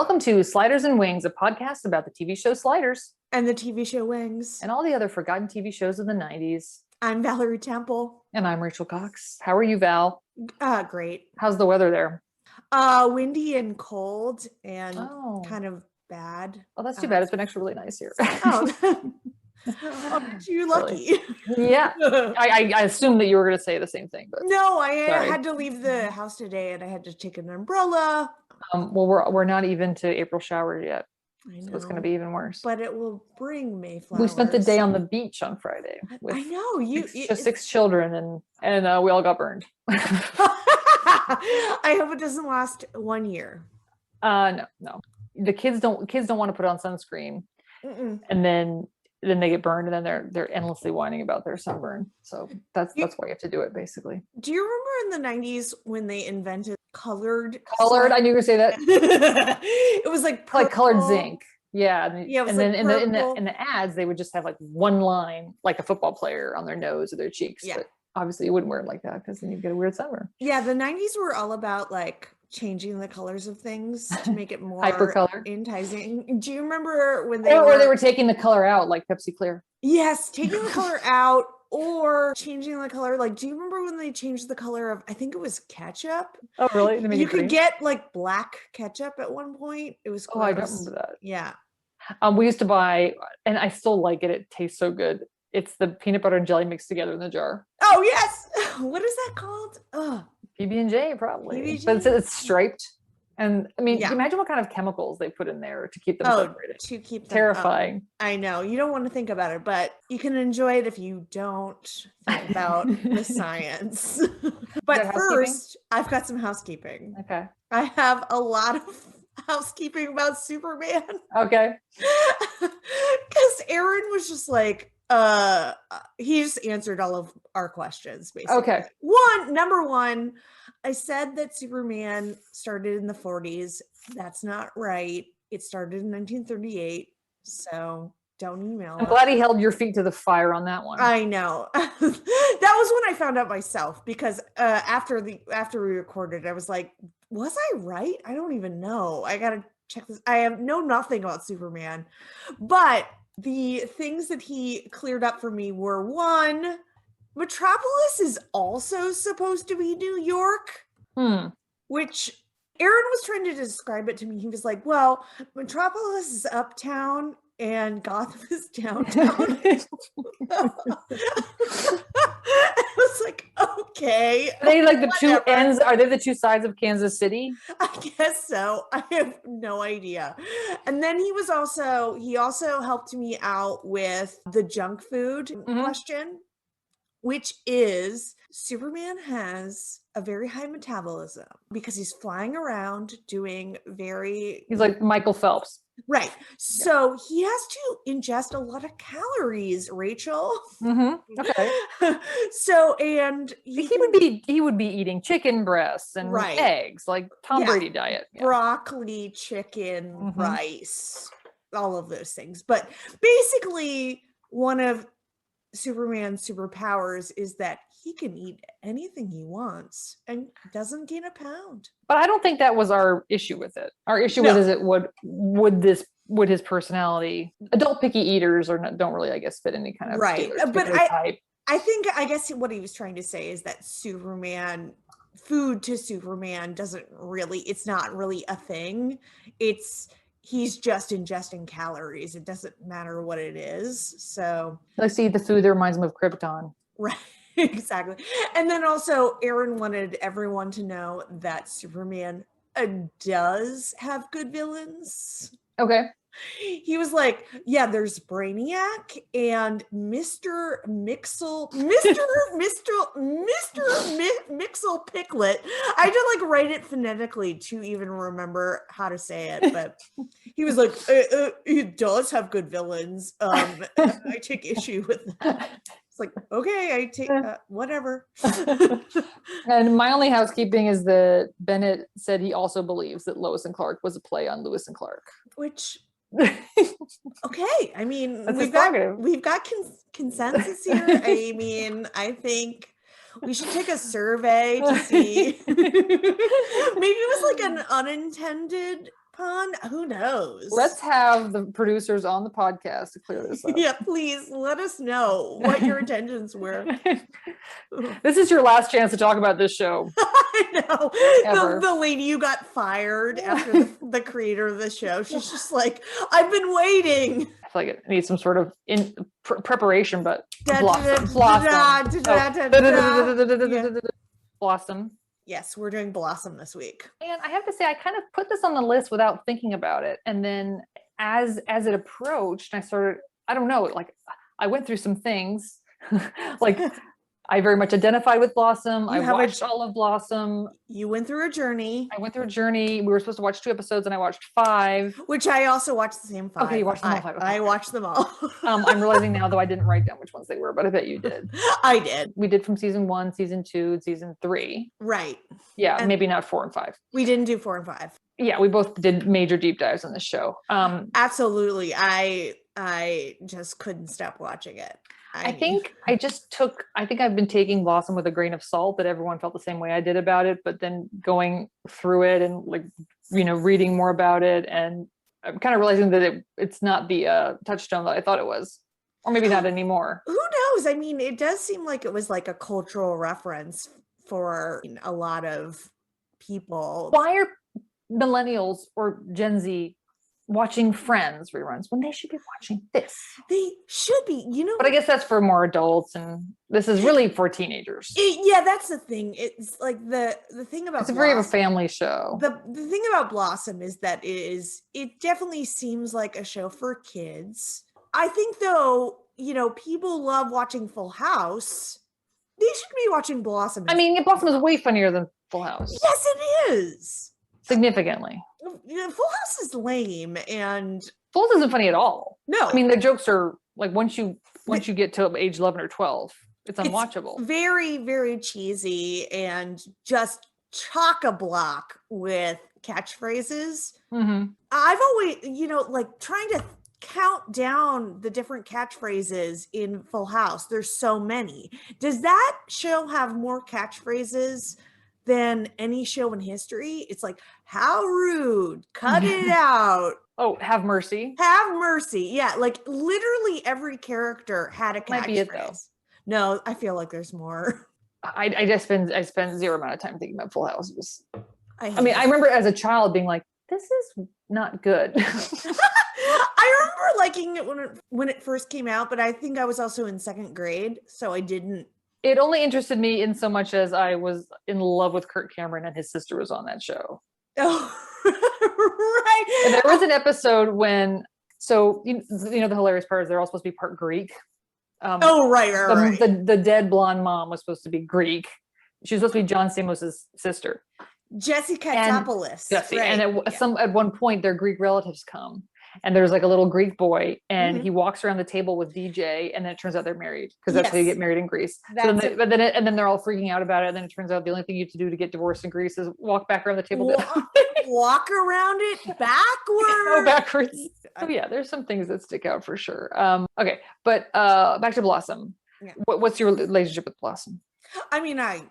Welcome to Sliders and Wings, a podcast about the TV show Sliders. And the TV show Wings. And all the other forgotten TV shows of the 90s. I'm Valerie Temple. And I'm Rachel Cox. How are you, Val? Great. How's the weather there? Windy and cold and kind of bad. Oh, that's too bad. It's been actually really nice here. Aren't you lucky? Really? Yeah. I assumed that you were going to say the same thing. But no, I had to leave the house today and I had to take an umbrella. Well, we're not even to April shower yet. I know. So it's going to be even worse. But it will bring Mayflowers. We spent the day on the beach on Friday. With I know. six children and we all got burned. I hope it doesn't last 1 year. No. The kids don't want to put on sunscreen. Mm-mm. And then they get burned, and then they're endlessly whining about their sunburn. So that's why you have to do it, basically. Do you remember in the 90s when they invented colored? I knew you were going to say that. It was like purple. Like colored zinc. Yeah. And then in the ads, they would just have like one line, like a football player, on their nose or their cheeks. Yeah. But obviously you wouldn't wear it like that because then you'd get a weird sunburn. Yeah, the 90s were all about like changing the colors of things to make it more hypercolor enticing. Do you remember when they were taking the color out, like Pepsi Clear? Yes, taking the color out or changing the color. Like, do you remember when they changed the color of, I think it was ketchup? Oh, really? You could get like black ketchup at one point. It was gross. Oh, I don't remember that. Yeah. We used to buy, and I still like it. It tastes so good. It's the peanut butter and jelly mixed together in the jar. Oh, yes. What is that called? PB&J, probably. PB&J? But it's striped. And I mean, imagine what kind of chemicals they put in there to keep them separated. To keep them terrifying. I know. You don't want to think about it, but you can enjoy it if you don't think about the science. But first, I've got some housekeeping. Okay. I have a lot of housekeeping about Superman. Okay. Because Aaron was just like, he just answered all of our questions, basically. Okay. Number one, I said that Superman started in the 40s. That's not right. It started in 1938. So don't email I'm glad he held your feet to the fire on that one. I know. That was when I found out myself, because after we recorded, I was like, was I right? I don't even know. I gotta check this. I know nothing about Superman, but the things that he cleared up for me were, one, Metropolis is also supposed to be New York, which Aaron was trying to describe it to me. He was like, well, Metropolis is uptown and Gotham is downtown. I was like, okay. Are they like the two ends? Are they the two sides of Kansas City? I guess so. I have no idea. And then he also helped me out with the junk food question, which is Superman has a very high metabolism because he's flying around doing he's like Michael Phelps. Right. So he has to ingest a lot of calories, Rachel. Okay. So, and he would be eating chicken breasts and eggs, like Tom Brady diet. Yeah. Broccoli, chicken, rice, all of those things. But basically, one of Superman's superpowers is that he can eat anything he wants and doesn't gain a pound. But I don't think that was our issue with it. Our issue would his personality, adult picky eaters don't really, I guess, fit any kind of type. I guess what he was trying to say is that food to Superman it's not really a thing. He's just ingesting calories. It doesn't matter what it is. So let's see the food that reminds him of Krypton. Right. Exactly. And then also Aaron wanted everyone to know that Superman does have good villains. Okay. He was like, yeah, there's Brainiac and Mr. Mixel Piglet. I had to like write it phonetically to even remember how to say it, but he was like, he does have good villains. I take issue with that. It's like, okay, I take whatever. And my only housekeeping is that Bennett said he also believes that Lois and Clark was a play on Lewis and Clark. Which, okay, I mean, we've got consensus here. I mean, I think we should take a survey to see. Maybe it was like an unintended pun? Who knows? Let's have the producers on the podcast to clear this up. Yeah, please let us know what your intentions were. This is your last chance to talk about this show. I know. Ever. The lady who got fired after the creator of the show, she's just like, I've been waiting. I feel like it needs some sort of preparation, but Blossom. Blossom. Yes, we're doing Blossom this week. And I have to say, I kind of put this on the list without thinking about it. And then as it approached, I started, I don't know, like I went through some things. Like I very much identified with Blossom. I watched all of Blossom. You went through a journey. I went through a journey. We were supposed to watch 2 episodes and I watched 5. Which I also watched the same 5. Okay, you watched them all 5. Okay. I watched them all. I'm realizing now, though, I didn't write down which ones they were, but I bet you did. I did. We did from season 1, season 2, season 3. Right. Yeah, and maybe not 4 and 5. We didn't do 4 and 5. Yeah, we both did major deep dives on this show. Absolutely. I just couldn't stop watching it. I think I've been taking Blossom with a grain of salt, that everyone felt the same way I did about it, but then going through it and like, reading more about it, and I'm kind of realizing that it's not the touchstone that I thought it was, or maybe not anymore. Who knows? I mean, it does seem like it was like a cultural reference for a lot of people. Why are millennials or Gen Z watching Friends reruns when they should be watching this? They should be, But I guess that's for more adults, and this is really for teenagers. Yeah, that's the thing. It's like the thing about it's very of a family show. The thing about Blossom is that it definitely seems like a show for kids. I think though, people love watching Full House. They should be watching Blossom. I mean, Blossom is way funnier than Full House. Yes, it is. Significantly. Full House is lame, and Full House isn't funny at all. No, I mean the jokes are like once you get to age 11 or 12, it's unwatchable. It's very, very cheesy and just chock-a-block with catchphrases. Mm-hmm. I've always, like trying to count down the different catchphrases in Full House. There's so many. Does that show have more catchphrases than any show in history? It's like, how rude, cut it out. Oh, have mercy. Have mercy. Yeah, like literally every character had a catchphrase. Might be it though. No, I feel like there's more. I spent zero amount of time thinking about Full House. I I remember as a child being like, this is not good. I remember liking it when it first came out, but I think I was also in 2nd grade, so I didn't. It only interested me in so much as I was in love with Kirk Cameron and his sister was on that show. Oh, right. And there was an episode when, the hilarious part is they're all supposed to be part Greek. Right. The dead blonde mom was supposed to be Greek. She was supposed to be John Stamos' sister. Jesse Katsopoulos. Right. And at one point, their Greek relatives come. And there's like a little Greek boy, and he walks around the table with DJ, and then it turns out they're married, because that's how you get married in Greece. And then they're all freaking out about it. And then it turns out the only thing you have to do to get divorced in Greece is walk back around the table. Walk around it backwards. Go backwards. So yeah, there's some things that stick out for sure. Okay, but back to Blossom. Yeah. What's your relationship with Blossom? I mean, I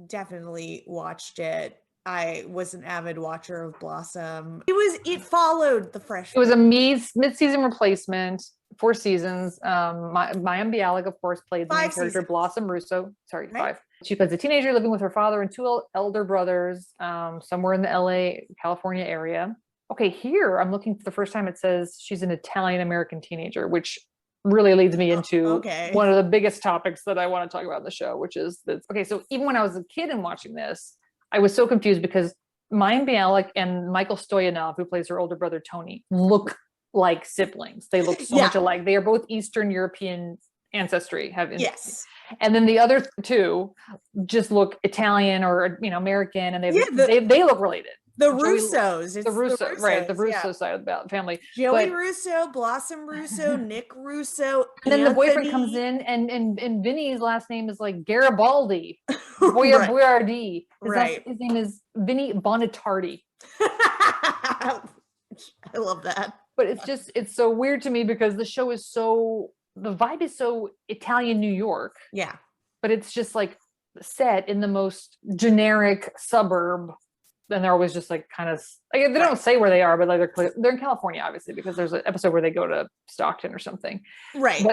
definitely watched it. I was an avid watcher of Blossom. It followed the Fresh. It was a mid-season replacement, 4 seasons. Mayim Bialik, of course, played the main character, Blossom Russo. Sorry, right. 5. She plays a teenager living with her father and 2 elder brothers, somewhere in the LA, California area. Okay, here I'm looking for the first time. It says she's an Italian-American teenager, which really leads me into one of the biggest topics that I want to talk about in the show, which is this. Okay, so even when I was a kid and watching this, I was so confused because Mayim Bialik and Michael Stoyanov, who plays her older brother Tony, look like siblings. They look so much alike. They are both Eastern European ancestry. Yes. And then the other 2 just look Italian or American, and they look related. The Russos. The Russo, right? The Russo side of the family. Joey Russo, Blossom Russo, Nick Russo. And then the boyfriend comes in, and Vinny's last name is like Garibaldi. Boyardi. His name is Vinnie Bonitardi. I love that. But it's so weird to me because the show is the vibe is so Italian New York. Yeah. But it's just like set in the most generic suburb and they're always just like kind of like, they don't say where they are, but like they're in California, obviously, because there's an episode where they go to Stockton or something. Right.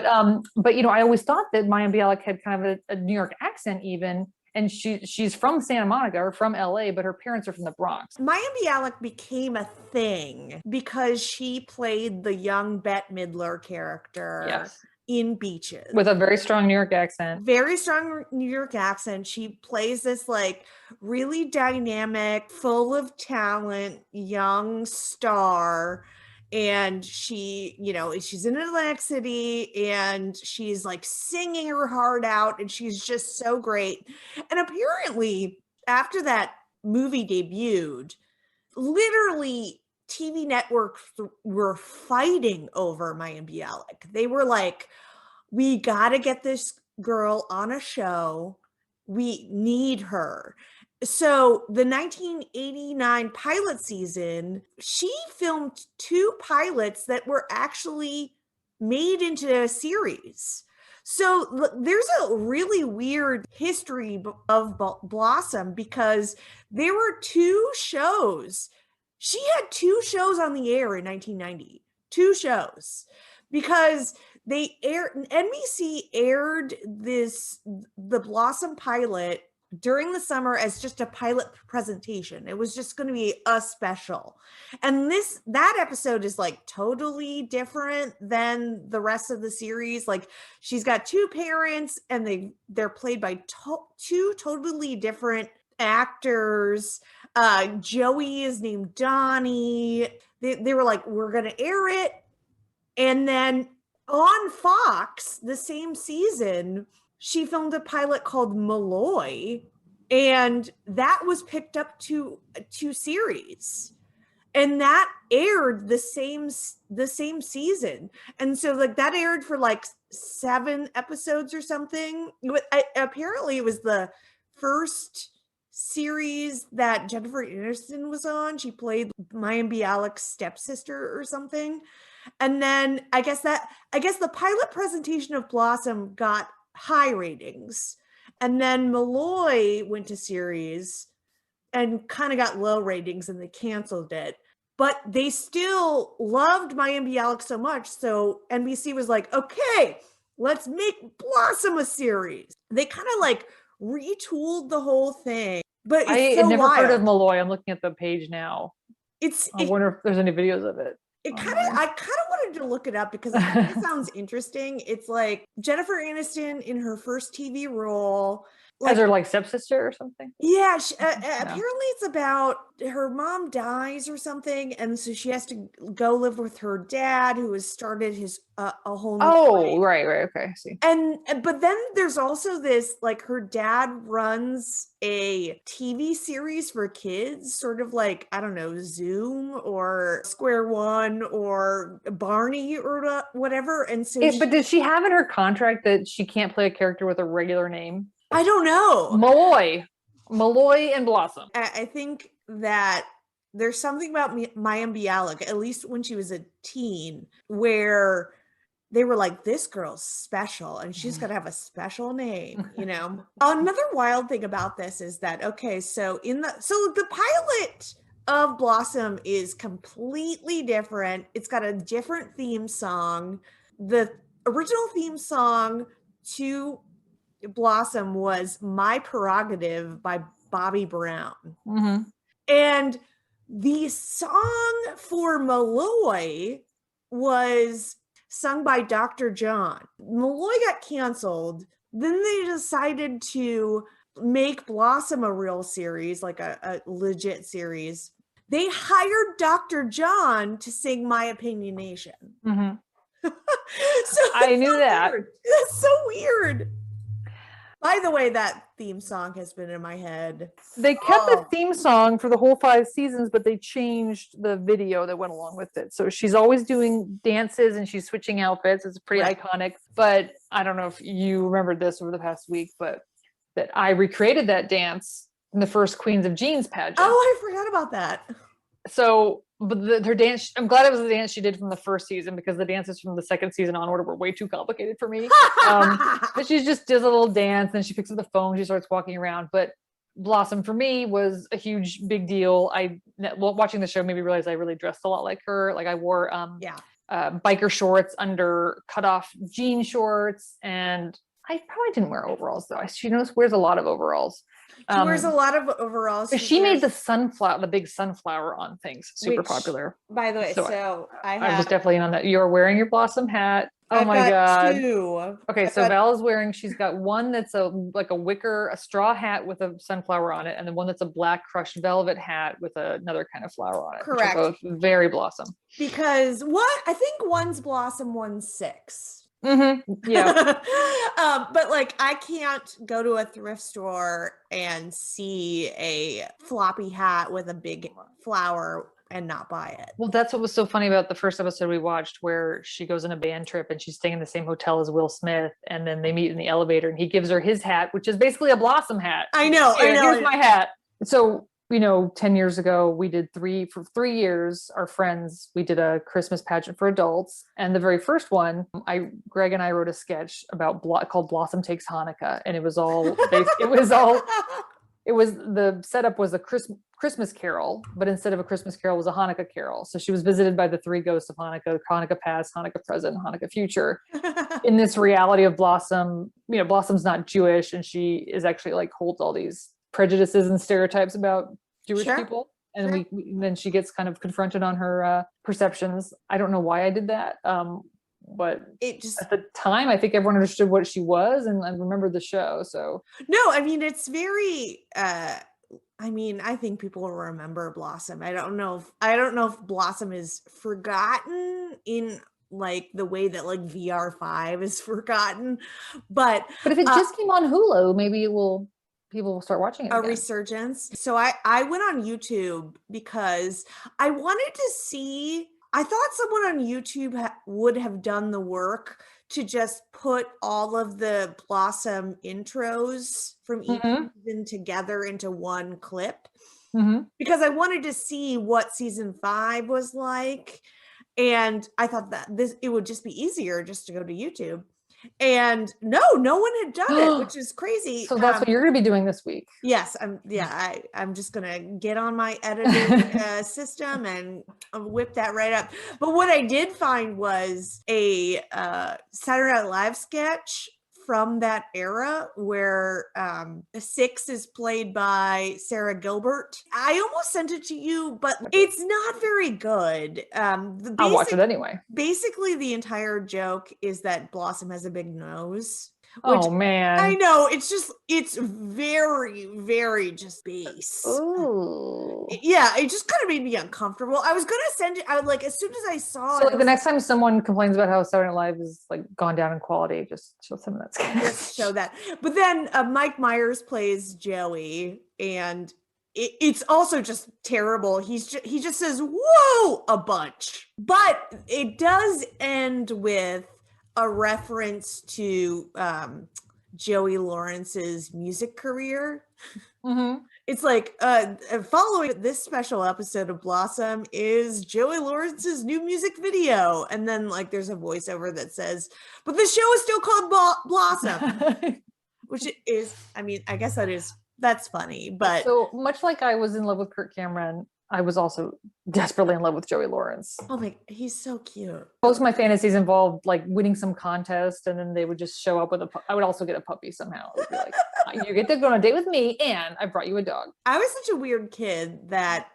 But you know, I always thought that Mayim Bialik had kind of a New York accent even. And she's from Santa Monica or from LA, but her parents are from the Bronx. Mayim Bialik became a thing because she played the young Bette Midler character in Beaches. With a very strong New York accent. Very strong New York accent. She plays this like really dynamic, full of talent, young star. And she, you know, she's in Atlantic City and she's like singing her heart out and she's just so great. And apparently after that movie debuted, literally TV networks were fighting over Mayim Bialik. They were like, we got to get this girl on a show. We need her. So the 1989 pilot season, she filmed 2 pilots that were actually made into a series. So there's a really weird history of Blossom because there were 2 shows. She had 2 shows on the air in 1990, 2 shows, because NBC aired the Blossom pilot during the summer as just a pilot presentation. It was just going to be a special. And that episode is like totally different than the rest of the series. Like she's got 2 parents and they're played by 2 totally different actors. Joey is named Donnie. They were like, we're going to air it. And then on Fox, the same season, she filmed a pilot called Molloy, and that was picked up to 2 series, and that aired the same season. And so like that aired for like 7 episodes or something. Apparently it was the first series that Jennifer Aniston was on. She played Mayim Bialik's stepsister or something. And then I guess the pilot presentation of Blossom got high ratings, and then Molloy went to series and kind of got low ratings and they canceled it, but they still loved Mayim Bialik so much, so NBC was like, okay, let's make Blossom a series. They kind of like retooled the whole thing. But I had never heard of Molloy. I'm looking at the page now. I wonder if there's any videos of it. I kind of wanted to look it up because it sounds interesting. It's like Jennifer Aniston in her first TV role. As her like stepsister or something? Yeah. Apparently it's about her mom dies or something. And so she has to go live with her dad who has started a whole new life. Right. Okay. I see. But then there's also this, like her dad runs a TV series for kids, sort of like, I don't know, Zoom or Square One or Barney or whatever. And so but does she have in her contract that she can't play a character with a regular name? I don't know. Molloy and Blossom. I think that there's something about Mayim Bialik, at least when she was a teen, where they were like, this girl's special and she's got to have a special name, you know? Another wild thing about this is that, okay, so the pilot of Blossom is completely different. It's got a different theme song. The original theme song to Blossom was My Prerogative by Bobby Brown. Mm-hmm. And the song for Molloy was sung by Dr. John. Molloy got canceled. Then they decided to make Blossom a real series, like a legit series. They hired Dr. John to sing My Opinionation. Mm-hmm. So I knew that. Weird. That's so weird. By the way, that theme song has been in my head. They kept the theme song for the whole 5 seasons, but they changed the video that went along with it. So she's always doing dances and she's switching outfits. It's pretty iconic. But I don't know if you remembered this over the past week, but that I recreated that dance in the first Queens of Jeans pageant. Oh, I forgot about that. So, but her dance, I'm glad it was the dance she did from the first season, because the dances from the second season onward were way too complicated for me. But she just does a little dance and she picks up the phone, she starts walking around. But Blossom for me was a huge big deal. Watching the show made me realize I really dressed a lot like her. Like I wore biker shorts under cutoff jean shorts, and I probably didn't wear overalls though. She wears a lot of overalls. She wears a lot of overalls. She made the big sunflower on things super popular. By the way, I was definitely in on that. You're wearing your Blossom hat. Oh my God. Two. Okay, so Val is wearing, she's got one that's a straw hat with a sunflower on it, and then one that's a black crushed velvet hat with another kind of flower on it. Correct. Both very Blossom. Because I think one's Blossom, one's 6. Mm-hmm. Yeah. But like I can't go to a thrift store and see a floppy hat with a big flower and not buy it. Well, that's what was so funny about the first episode we watched, where she goes on a band trip and she's staying in the same hotel as Will Smith, and then they meet in the elevator and he gives her his hat, which is basically a Blossom hat. I know. Here's my hat. So 10 years ago, we did for 3 years, our friends, we did a Christmas pageant for adults. And the very first one, Greg and I wrote a sketch called Blossom Takes Hanukkah. And the setup was a Christmas carol, but instead of a Christmas carol, it was a Hanukkah carol. So she was visited by the 3 ghosts of Hanukkah: Hanukkah past, Hanukkah present, Hanukkah future. In this reality of Blossom, Blossom's not Jewish, and she is actually holds all these prejudices and stereotypes about Jewish people. And then she gets kind of confronted on her perceptions. I don't know why I did that. But at the time, I think everyone understood what she was, and I remembered the show. So no, I mean, it's very, I think people will remember Blossom. I don't know if Blossom is forgotten in the way that VR5 is forgotten, but if it just came on Hulu, maybe people will start watching it again. Resurgence. So I went on YouTube because I wanted to see, I thought someone on YouTube would have done the work to just put all of the Blossom intros from each season together into one clip, because I wanted to see what season 5 was like. And I thought that it would just be easier just to go to YouTube. And no one had done it, which is crazy. So that's what you're going to be doing this week. Yes, I'm just going to get on my editing system and whip that right up. But what I did find was a Saturday Night Live sketch from that era where 6 is played by Sarah Gilbert. I almost sent it to you, but it's not very good. I'll watch it anyway. Basically, the entire joke is that Blossom has a big nose. Oh man. I know, it's very, very just base. Ooh. Yeah, it just kind of made me uncomfortable. I was gonna send it, as soon as I saw it. So the next time someone complains about how Saturday Night Live is gone down in quality, just show some of that sketch. Just show that. But then Mike Myers plays Joey, and it's also just terrible. He just says "whoa" a bunch, but it does end with a reference to Joey Lawrence's music career. It's following this special episode of Blossom is Joey Lawrence's new music video, and then there's a voiceover that says, but the show is still called Blossom. Which is, I guess that's funny. But so much like I was in love with Kirk Cameron, I was also desperately in love with Joey Lawrence. Oh my, he's so cute. Most of my fantasies involved winning some contest, and then they would just show up with I would also get a puppy somehow. It would be you get to go on a date with me, and I brought you a dog. I was such a weird kid that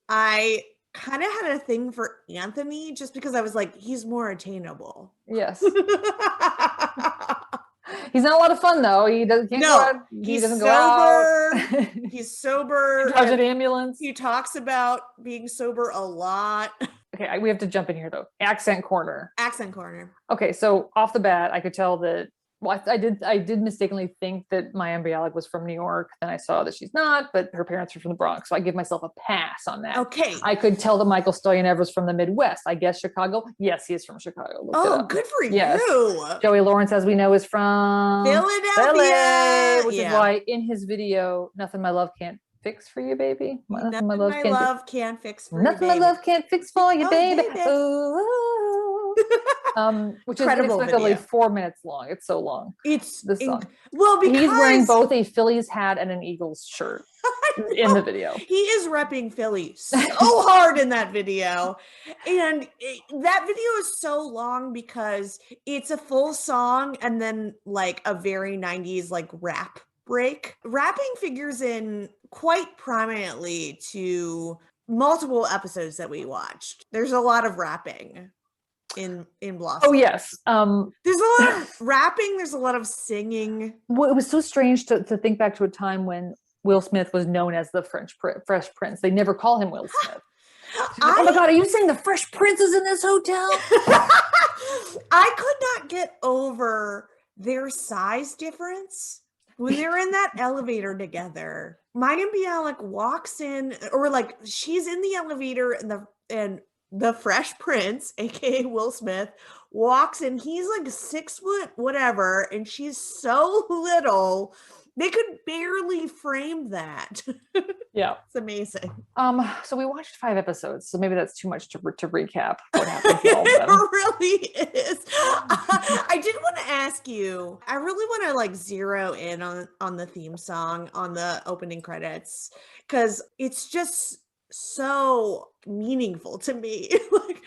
I kind of had a thing for Anthony just because I was he's more attainable. Yes. He's not a lot of fun though. He doesn't go out. He's sober. He drives an ambulance. He talks about being sober a lot. Okay, we have to jump in here though. Accent corner. Okay, so off the bat, I could tell that. Well, I did mistakenly think that Mayim Bialik was from New York. Then I saw that she's not, but her parents are from the Bronx. So I give myself a pass on that. Okay. I could tell that Michael Stoyanev was from the Midwest. I guess Chicago. Yes, he is from Chicago. Good for you. Joey Lawrence, as we know, is from Philadelphia. Which is why in his video, Nothing My Love Can't Fix for You, Baby. Nothing my love can't fix for you, Nothing baby. my love can't fix for you, baby. Baby. Ooh. Which is Incredible inexplicably video. 4 minutes long. It's so long. It's this song. Well, because he's wearing both a Phillies hat and an Eagles shirt in the video. He is repping Philly so hard in that video. And that video is so long because it's a full song and then like a very 90s like rap break. Rapping figures in quite prominently to multiple episodes that we watched. There's a lot of rapping in Blossom. Oh yes. There's a lot of rapping, there's a lot of singing. Well, it was so strange to think back to a time when Will Smith was known as the Fresh Prince. They never call him Will Smith. Oh my God, are you saying the Fresh Prince is in this hotel? I could not get over their size difference when they're in that elevator together. Mayim Bialik walks in, or like she's in the elevator, and the Fresh Prince, aka Will Smith, walks in. He's like 6 foot whatever, and she's so little. They could barely frame that. Yeah. It's amazing. So we watched 5 episodes, so maybe that's too much to recap what happened to all of them. It really is. I did want to ask you, I really want to like zero in on the theme song on the opening credits, because it's just so meaningful to me. Like,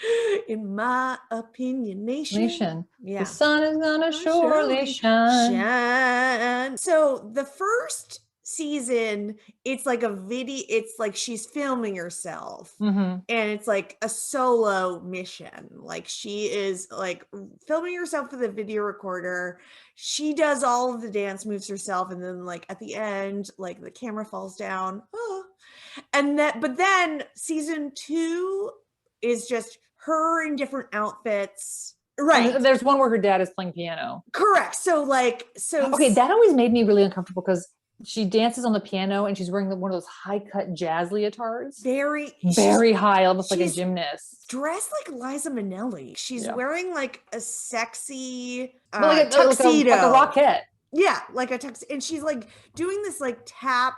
in my opinion, nation. Yeah. The sun is gonna surely shine. So the first season, it's like a video, it's like she's filming herself, and it's like a solo mission. Like she is like filming herself with a video recorder. She does all of the dance moves herself, and then like at the end, like the camera falls down. But then season 2 is just her in different outfits. Right. And there's one where her dad is playing piano. Correct. Okay, that always made me really uncomfortable because she dances on the piano and she's wearing one of those high-cut jazz leotards. Very high, almost like a gymnast. Dressed like Liza Minnelli. She's wearing like a sexy tuxedo. Like a rockette. Yeah, like a tuxedo. And she's like doing this like tap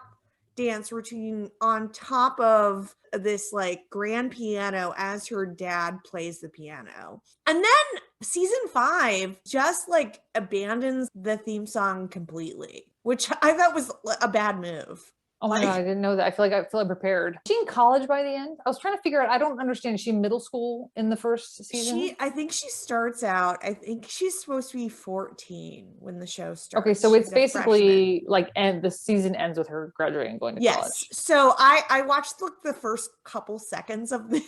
dance routine on top of this like grand piano as her dad plays the piano. And then season 5 just like abandons the theme song completely, which I thought was a bad move. Oh my God, I didn't know that. I feel unprepared. Is she in college by the end? I was trying to figure out, I don't understand. Is she in middle school in the first season? I think she starts out, I think she's supposed to be 14 when the show starts. Okay, so it's basically like, and the season ends with her graduating and going to college. So I watched the first couple seconds of the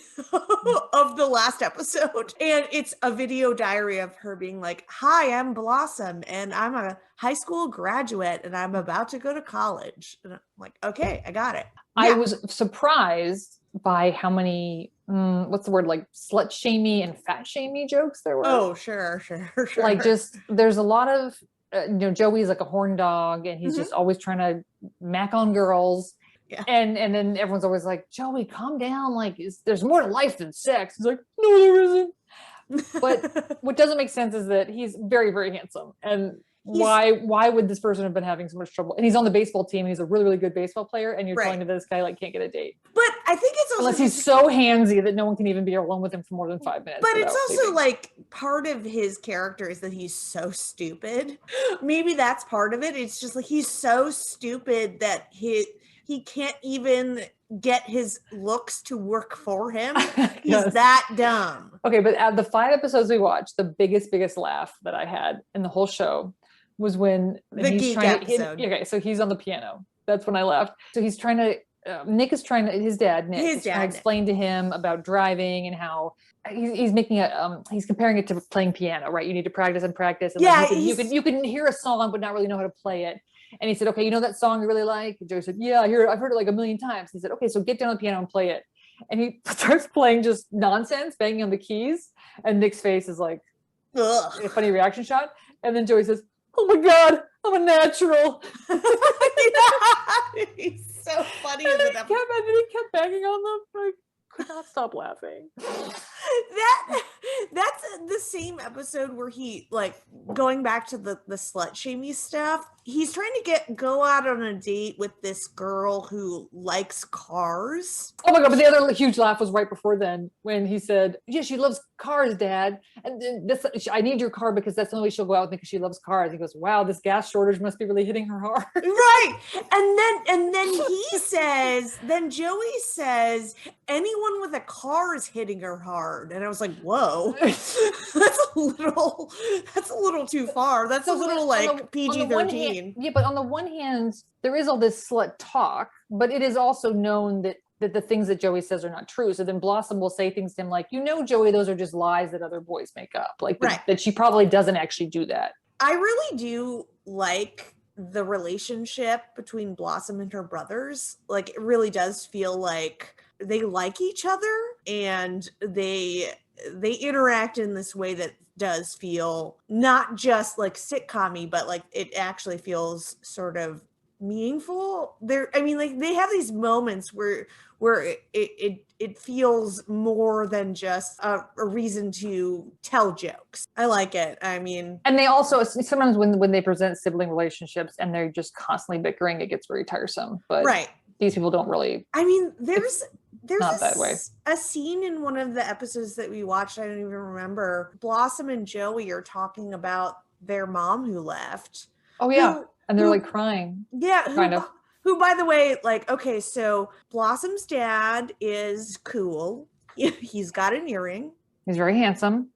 of the last episode, and it's a video diary of her being like, "Hi, I'm Blossom, and I'm a high school graduate, and I'm about to go to college." And I'm like, okay, I got it. I was surprised by how many, what's the word, like slut shamey and fat shamey jokes there were. Oh, sure. Like there's a lot of, Joey's like a horn dog and he's just always trying to mac on girls. Yeah. And then everyone's always like, Joey, calm down. Like there's more to life than sex. He's like, no, there isn't. But what doesn't make sense is that he's very, very handsome. And why would this person have been having so much trouble? And he's on the baseball team. And he's a really, really good baseball player. And you're telling me this guy like can't get a date. But I think it's also unless he's so handsy that no one can even be alone with him for more than 5 minutes. But it's also like part of his character is that he's so stupid. Maybe that's part of it. It's just like he's so stupid that he can't even get his looks to work for him. He's that dumb. Okay, but at the 5 episodes we watched, the biggest laugh that I had in the whole show was when he's trying episode. Okay, so he's on the piano. That's when I laughed. So he's trying to his dad is trying to explain to him about driving and how he's making he's comparing it to playing piano, right? You need to practice and practice. And you can hear a song but not really know how to play it. And he said, okay, you know that song you really like? And Joey said, yeah, I've heard it like a million times. He said, okay, so get down on the piano and play it. And he starts playing just nonsense, banging on the keys. And Nick's face is like, ugh, a funny reaction shot. And then Joey says, oh my God, I'm a natural. He's so funny. And then he kept banging on them. I could not stop laughing. That's the same episode where he, like, going back to the slut shamey stuff, he's trying to go out on a date with this girl who likes cars. Oh my God, but the other huge laugh was right before then when he said, yeah, she loves cars, Dad. And then I need your car because that's the only way she'll go out with me because she loves cars. He goes, wow, this gas shortage must be really hitting her hard. Right. And then he says, then Joey says, anyone with a car is hitting her hard. And I was like, whoa, that's a little too far. That's a little like PG-13. Yeah, but on the one hand, there is all this slut talk, but it is also known that the things that Joey says are not true. So then Blossom will say things to him like, Joey, those are just lies that other boys make up. Like that she probably doesn't actually do that. I really do like the relationship between Blossom and her brothers. Like, it really does feel like they like each other and they interact in this way that does feel not just like sitcom-y, but like it actually feels sort of meaningful. They have these moments where it feels more than just a reason to tell jokes. I like it. And they also sometimes when they present sibling relationships and they're just constantly bickering, it gets very tiresome. But these people don't really. There's not that way. A scene in one of the episodes that we watched, I don't even remember. Blossom and Joey are talking about their mom who left. Oh yeah. And they're like crying. Yeah. Who, by the way, like, okay, so Blossom's dad is cool. He's got an earring. He's very handsome.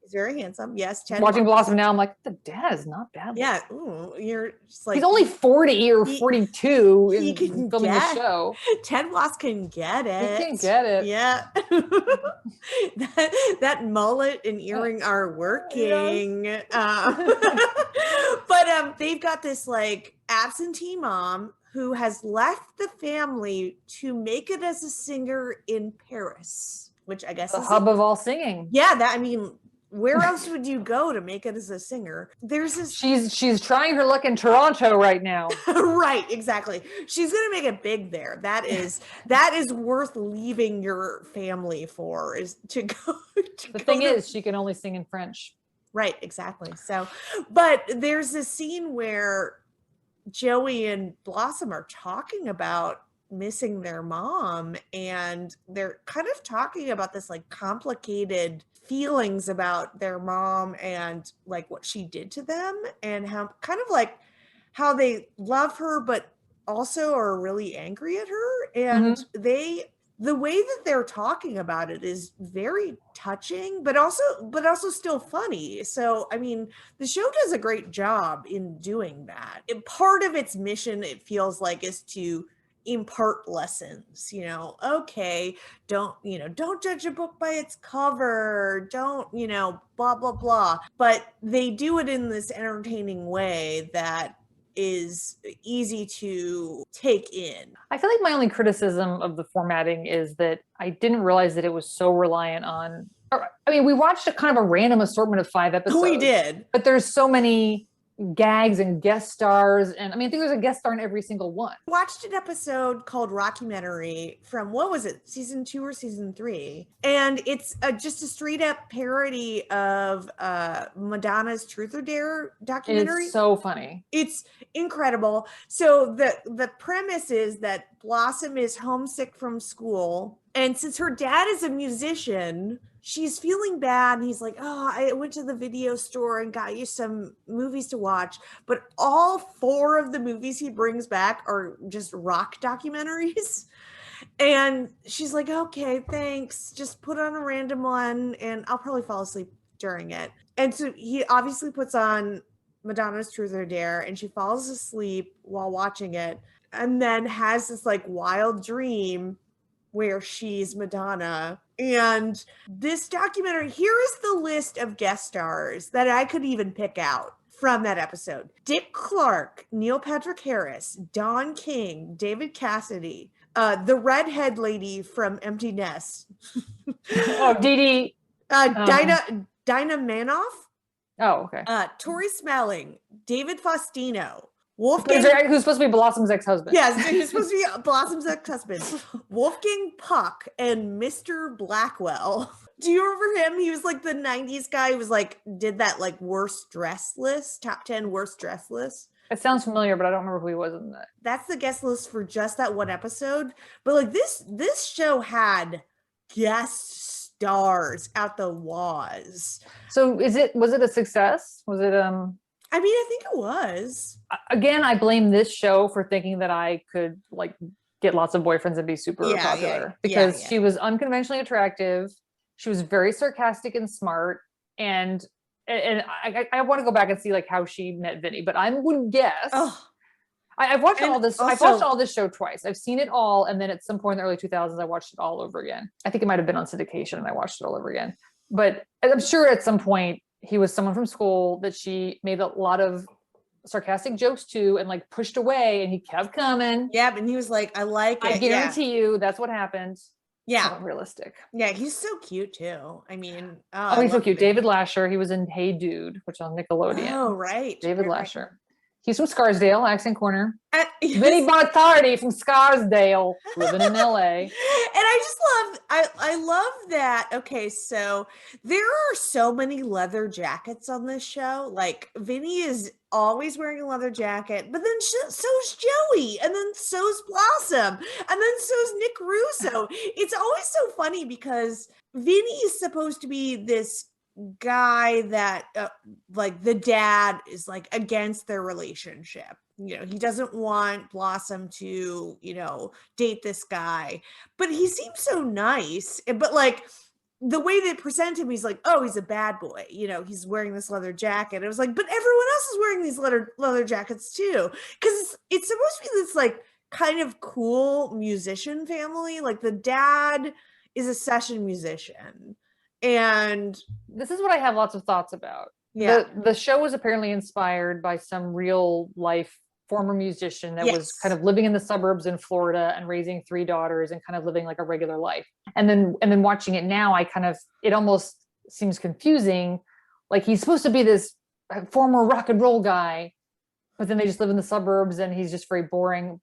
Yes. Watching Blossom now, I'm like, the dad is not bad. Yeah. Ooh, you're just like, he's only 40 or 42 in filming the show. Ted Bloss can get it. He can get it. Yeah. that mullet and earring are working. But they've got this like absentee mom who has left the family to make it as a singer in Paris, which I guess the hub of all singing. Yeah, where else would you go to make it as a singer? There's this. She's trying her luck in Toronto right now. Right, exactly. She's gonna make it big there. That is worth leaving your family for, is to go. The thing is, she can only sing in French. Right, exactly. So, but there's this scene where Joey and Blossom are talking about missing their mom, and they're kind of talking about this like complicated feelings about their mom and like what she did to them, and how they love her but also are really angry at her. And the way that they're talking about it is very touching, but also still funny. So, the show does a great job in doing that. And part of its mission, it feels like, is to impart lessons. Okay, don't judge a book by its cover. Don't, blah, blah, blah. But they do it in this entertaining way that is easy to take in. I feel like my only criticism of the formatting is that I didn't realize that it was so reliant on, we watched a kind of a random assortment of 5 episodes. We did. But there's so many gags and guest stars, and I think there's a guest star in every single one. Watched an episode called Rockumentary from, what was it, season 2 or season 3, and it's just a straight up parody of Madonna's Truth or Dare documentary. It's so funny. It's incredible. So the premise is that Blossom is homesick from school, and since her dad is a musician, she's feeling bad, and he's like, oh, I went to the video store and got you some movies to watch. But all 4 of the movies he brings back are just rock documentaries. And she's like, okay, thanks. Just put on a random one and I'll probably fall asleep during it. And so he obviously puts on Madonna's Truth or Dare, and she falls asleep while watching it, and then has this like wild dream where she's Madonna. And this documentary, here is the list of guest stars that I could even pick out from that episode. Dick Clark, Neil Patrick Harris, Don King, David Cassidy, the redhead lady from Empty Nest. Oh, Dee Dee. Dinah Manoff. Oh, okay. Tori Spelling, David Faustino, Wolfgang, who's supposed to be Blossom's ex-husband. Yes, he's supposed to be Blossom's ex-husband. Wolfgang Puck and Mr. Blackwell. Do you remember him? He was like the 90s guy who was like, did that like worst dress list, top 10 worst dress list. It sounds familiar, but I don't remember who he was in that. That's the guest list for just that one episode. But like this show had guest stars out the waz. So was it a success? Was it I mean, I think it was. Again, I blame this show for thinking that I could like get lots of boyfriends and be super popular because she was unconventionally attractive. She was very sarcastic and smart. And I want to go back and see like how she met Vinnie, but I would guess. I've watched all this. I've watched all this show twice. I've seen it all, and then at some point in the early 2000s, I watched it all over again. I think it might have been on syndication, and I watched it all over again. But I'm sure at some point he was someone from school that she made a lot of sarcastic jokes to, and like pushed away, and he kept coming. Yeah, and he was like, "I like it." I guarantee you, that's what happened. Yeah, realistic. Yeah, he's so cute too. I mean, he's so cute. David Lascher. He was in Hey Dude, which on Nickelodeon. Oh, right. David Lascher. He's from Scarsdale, Accent Corner. Yes. Vinnie Bonitardi from Scarsdale, living in LA. And I just I love that. Okay, so there are so many leather jackets on this show. Like Vinnie is always wearing a leather jacket, but then so's Joey, and then so's Blossom, and then so's Nick Russo. It's always so funny because Vinnie is supposed to be this guy that like the dad is like against their relationship. You know, he doesn't want Blossom to, you know, date this guy, but he seems so nice. But like the way they present him, he's like, oh, he's a bad boy. You know, he's wearing this leather jacket. It was like, but everyone else is wearing these leather jackets too. Because it's supposed to be this like kind of cool musician family. Like the dad is a session musician. And this is what I have lots of thoughts about. Yeah. The show was apparently inspired by some real life former musician that was kind of living in the suburbs in Florida and raising 3 daughters and kind of living like a regular life. And then watching it now, it almost seems confusing. Like he's supposed to be this former rock and roll guy, but then they just live in the suburbs and he's just very boring.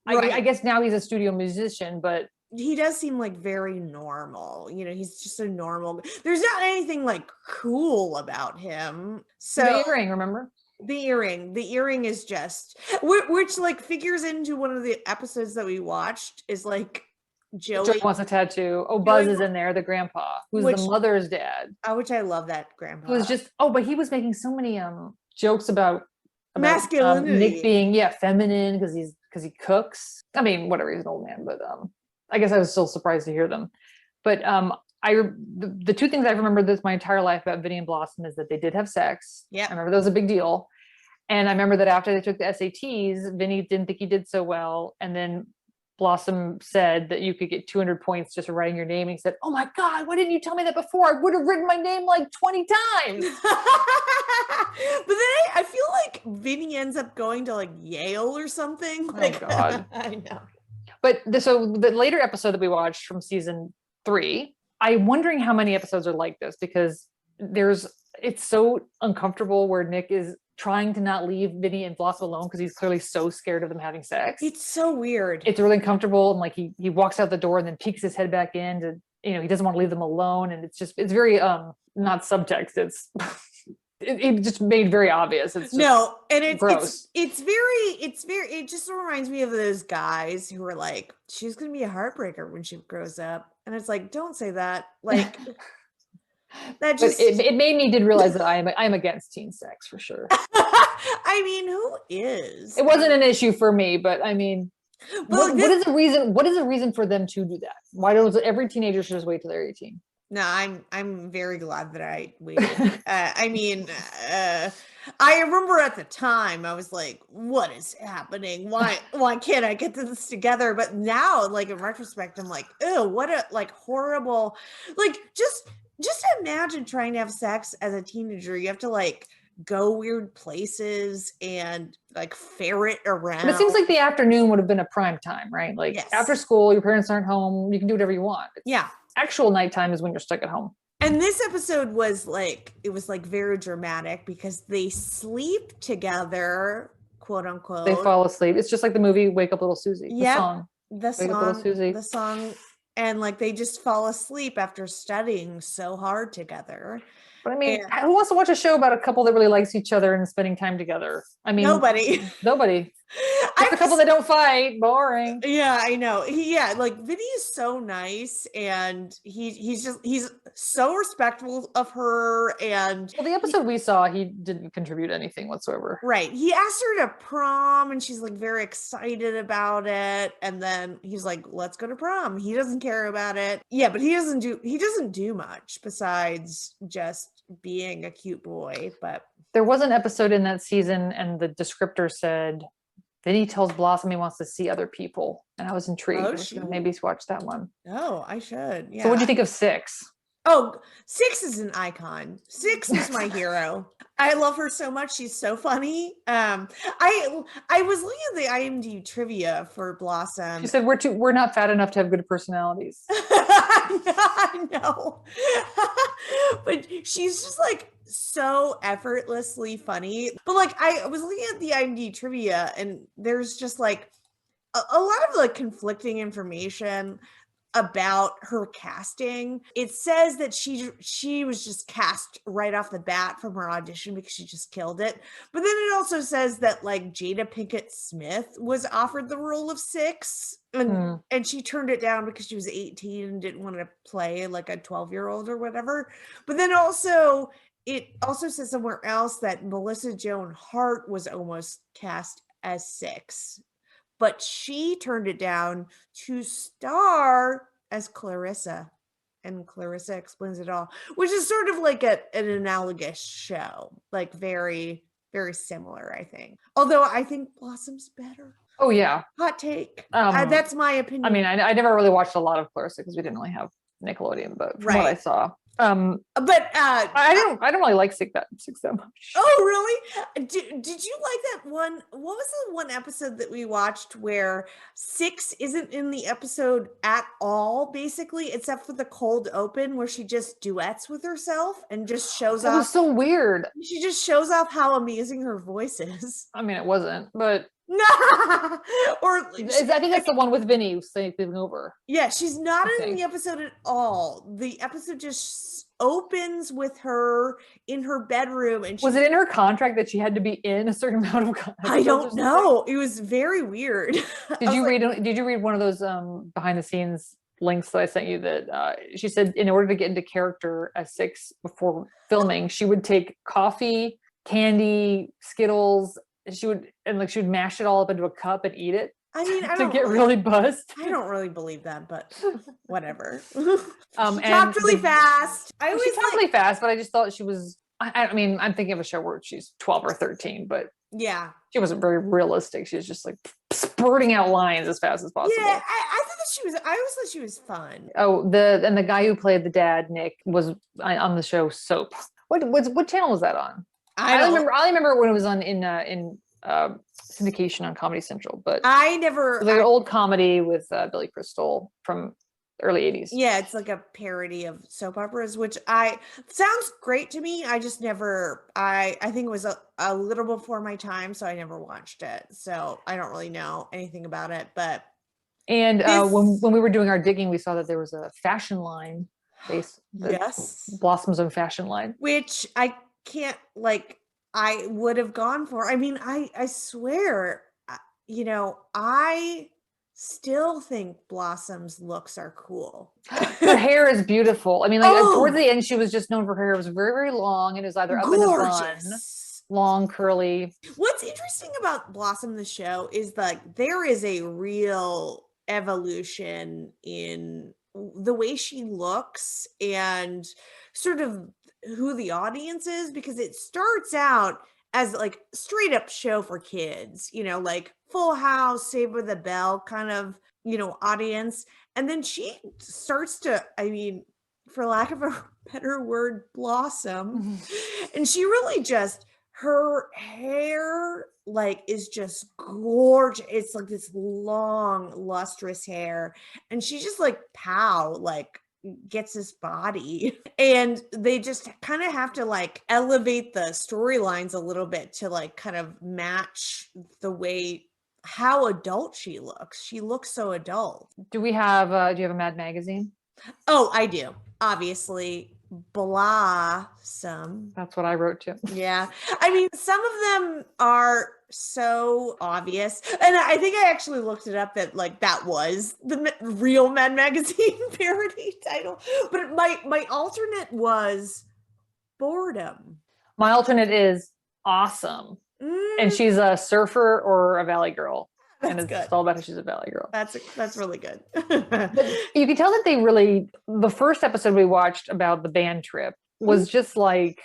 Right. I guess now he's a studio musician, but he does seem like very normal. You know, he's just a normal. There's not anything like cool about him. So the earring, remember? The earring is just which like figures into one of the episodes that we watched is like Joey wants a tattoo. Oh, Buzz is in there, the grandpa, who's the mother's dad. Which I love that grandpa. Who was just but he was making so many jokes about masculinity. Nick being feminine because he cooks. I mean, whatever, he's an old man, but I guess I was still surprised to hear them. But the 2 things I remember this my entire life about Vinnie and Blossom is that they did have sex. Yeah, I remember that was a big deal. And I remember that after they took the SATs, Vinnie didn't think he did so well. And then Blossom said that you could get 200 points just for writing your name. And he said, oh my God, why didn't you tell me that before? I would have written my name like 20 times. But then I feel like Vinnie ends up going to like Yale or something. Like, oh God. I know. But so the later episode that we watched from season 3, I'm wondering how many episodes are like this, because it's so uncomfortable where Nick is trying to not leave Vinnie and Blossom alone because he's clearly so scared of them having sex. It's so weird. It's really uncomfortable. And like he walks out the door and then peeks his head back in to, you know, he doesn't want to leave them alone. And it's very not subtext. It's it just made very obvious. It's just it's gross. It just reminds me of those guys who were like, she's gonna be a heartbreaker when she grows up. And it's like, don't say that. Like that just it made me realize that I'm against teen sex for sure. I mean, who is? It wasn't an issue for me, but I mean, what is the reason? What is the reason for them to do that? Why don't every teenager should just wait till they're 18? No, I'm very glad that I waited. I remember at the time I was like, what is happening? Why can't I get this together? But now, like in retrospect, I'm like, oh, what a like horrible, like just imagine trying to have sex as a teenager. You have to like go weird places and like ferret around. But it seems like the afternoon would have been a prime time, right? Like after school, your parents aren't home, you can do whatever you want. Actual nighttime is when you're stuck at home. And this episode was like, it was like very dramatic because they sleep together, quote unquote. They fall asleep. It's just like the movie Wake Up Little Susie. The song. The Wake Up Little Susie. The song and like they just fall asleep after studying so hard together. But I mean, who wants to watch a show about a couple that really likes each other and spending time together? I mean, nobody. Just a couple that don't fight. Boring. Yeah, I know. Like Vinny is so nice, and he's so respectful of her. And well, the episode we saw, he didn't contribute anything whatsoever. Right. He asked her to prom, and she's like very excited about it. And then he's like, "Let's go to prom." He doesn't care about it. Yeah, but he doesn't do much besides just being a cute boy. But there was an episode in that season, and the descriptor said, Vinny tells Blossom he wants to see other people. And I was intrigued. I should maybe watch that one. Oh, I should. Yeah. So what'd you think of 6? Oh, 6 is an icon. 6 is my hero. I love her so much. She's so funny. I was looking at the IMDb trivia for Blossom. She said we're not fat enough to have good personalities. I know. But she's just like so effortlessly funny. But like I was looking at the IMDb trivia, and there's just like a lot of like conflicting information about her casting. It says that she was just cast right off the bat from her audition because she just killed it. But then it also says that like Jada Pinkett Smith was offered the role of 6, and she turned it down because she was 18 and didn't want to play like a 12-year-old or whatever. But then also it also says somewhere else that Melissa Joan Hart was almost cast as 6. But she turned it down to star as Clarissa. And Clarissa Explains It All, which is sort of like an analogous show. Like very, very similar, I think. Although I think Blossom's better. Oh, yeah. Hot take. That's my opinion. I mean, I never really watched a lot of Clarissa because we didn't really have Nickelodeon, but from what I saw. But I don't really like 6 that much. Oh, really? Did you like that one? What was the one episode that we watched where 6 isn't in the episode at all, basically, except for the cold open where she just duets with herself and just shows off. It was so weird. She just shows off how amazing her voice is. I mean, it wasn't, but no. Or I think that's the one with Vinny sleeping over. Yeah, she's not in the episode at all. The episode just opens with her in her bedroom, and was it in her contract that she had to be in a certain amount of time? I don't know. It was very weird. Did you read one of those behind the scenes links that I sent you that she said in order to get into character as 6 before filming, she would take coffee, candy, Skittles, she would mash it all up into a cup and eat it. I mean, to get really buzzed. I don't really believe that, but whatever. She talked really fast. She talked really fast, but I just thought she was. I mean, I'm thinking of a show where she's 12 or 13, but yeah, she wasn't very realistic. She was just like spurting out lines as fast as possible. Yeah, I thought that she was. I always thought she was fun. Oh, the guy who played the dad, Nick, was on the show Soap. What channel was that on? I remember when it was on in syndication on Comedy Central, but I never. It was like an old comedy with Billy Crystal from the early 80s. Yeah, it's like a parody of soap operas, which sounds great to me. I just never. I think it was a little before my time, so I never watched it. So I don't really know anything about it. But when we were doing our digging, we saw that there was a fashion line Blossom's own fashion line, which I can't I would have gone for. I mean, I swear, I still think Blossom's looks are cool. Her hair is beautiful. I mean, towards the end, she was just known for her hair. It was very, very long. It was either up in a bun, long, curly. What's interesting about Blossom, the show, is there is a real evolution in the way she looks and sort of who the audience is, because it starts out as straight up show for kids, Full House, Saved by the Bell kind of, audience. And then she starts to, for lack of a better word, blossom. And she really just, her hair is just gorgeous. It's this long, lustrous hair. And she just gets this body, and they just kind of have to elevate the storylines a little bit to kind of match the way how adult she looks. She looks so adult. Do you have a Mad Magazine? Oh, I do. Obviously, Blossom. That's what I wrote too. Yeah. I mean, some of them are so obvious. And I think I actually looked it up that like that was the real Mad Magazine parody title. But my alternate was Boredom. My alternate is Awesome. And she's a surfer or a valley girl. That's and it's good. all about how she's a valley girl. That's really good. But you can tell that they really, the first episode we watched about the band trip was just like,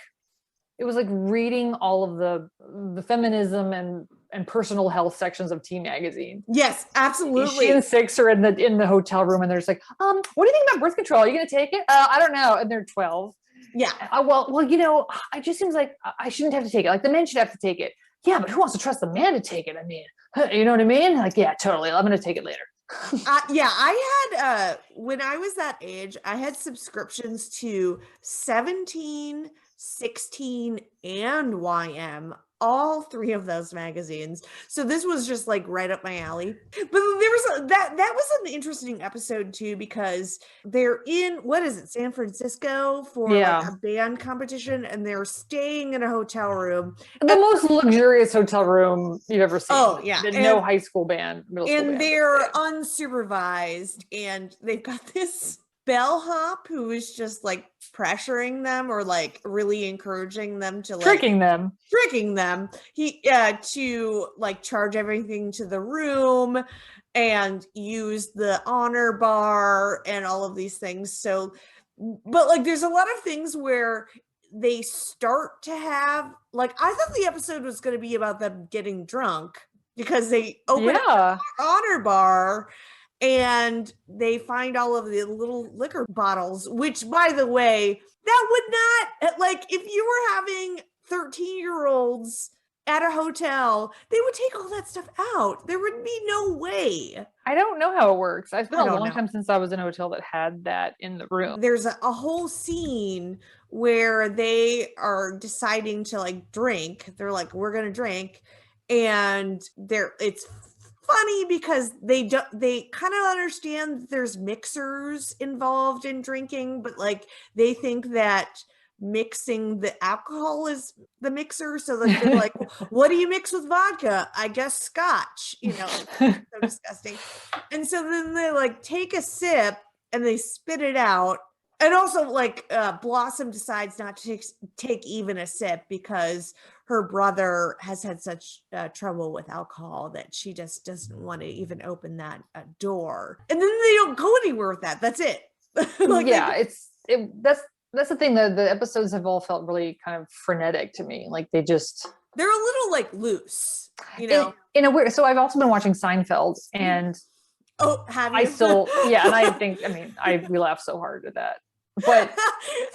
it was like reading all of the feminism and personal health sections of Teen Magazine. Yes, absolutely. She and Six are in the hotel room and they're just like, what do you think about birth control? Are you going to take it? I don't know. And they're 12. Yeah. Well, it just seems like I shouldn't have to take it. Like the men should have to take it. Yeah, but who wants to trust the man to take it? I mean, you know what I mean? Like, yeah, totally. I'm going to take it later. Yeah, I had, when I was that age, I had subscriptions to 17, 16, and YM, all three of those magazines. So this was just like right up my alley. But there was that was an interesting episode too, because they're in, what is it, San Francisco for like a band competition, and they're staying in a hotel room. The most luxurious hotel room you've ever seen. Oh, yeah. No high school band, middle school band. And they're unsupervised, and they've got this bellhop who is just like pressuring them or like really encouraging them to like tricking them he to like charge everything to the room and use the honor bar and all of these things. So but like there's a lot of things where they start to have like, I thought the episode was going to be about them getting drunk because they open up the honor bar and they find all of the little liquor bottles, which, by the way, that would not, like, if you were having 13-year-olds at a hotel, they would take all that stuff out. There would be no way. I don't know how it works. It's been a long time since I was in a hotel that had that in the room. There's a whole scene where they are deciding to, like, drink. They're like, we're going to drink. And it's funny because they kind of understand that there's mixers involved in drinking, but like they think that mixing the alcohol is the mixer. So that they're like, what do you mix with vodka? I guess scotch, so disgusting. And so then they like take a sip and they spit it out. And also like Blossom decides not to take even a sip because her brother has had such trouble with alcohol that she just doesn't want to even open that door. And then they don't go anywhere with that. That's it. Like, that's the thing. The episodes have all felt really kind of frenetic to me. Like they're a little like loose, in a weird. So I've also been watching Seinfeld, and have you? I still, and I think, we laugh so hard at that. But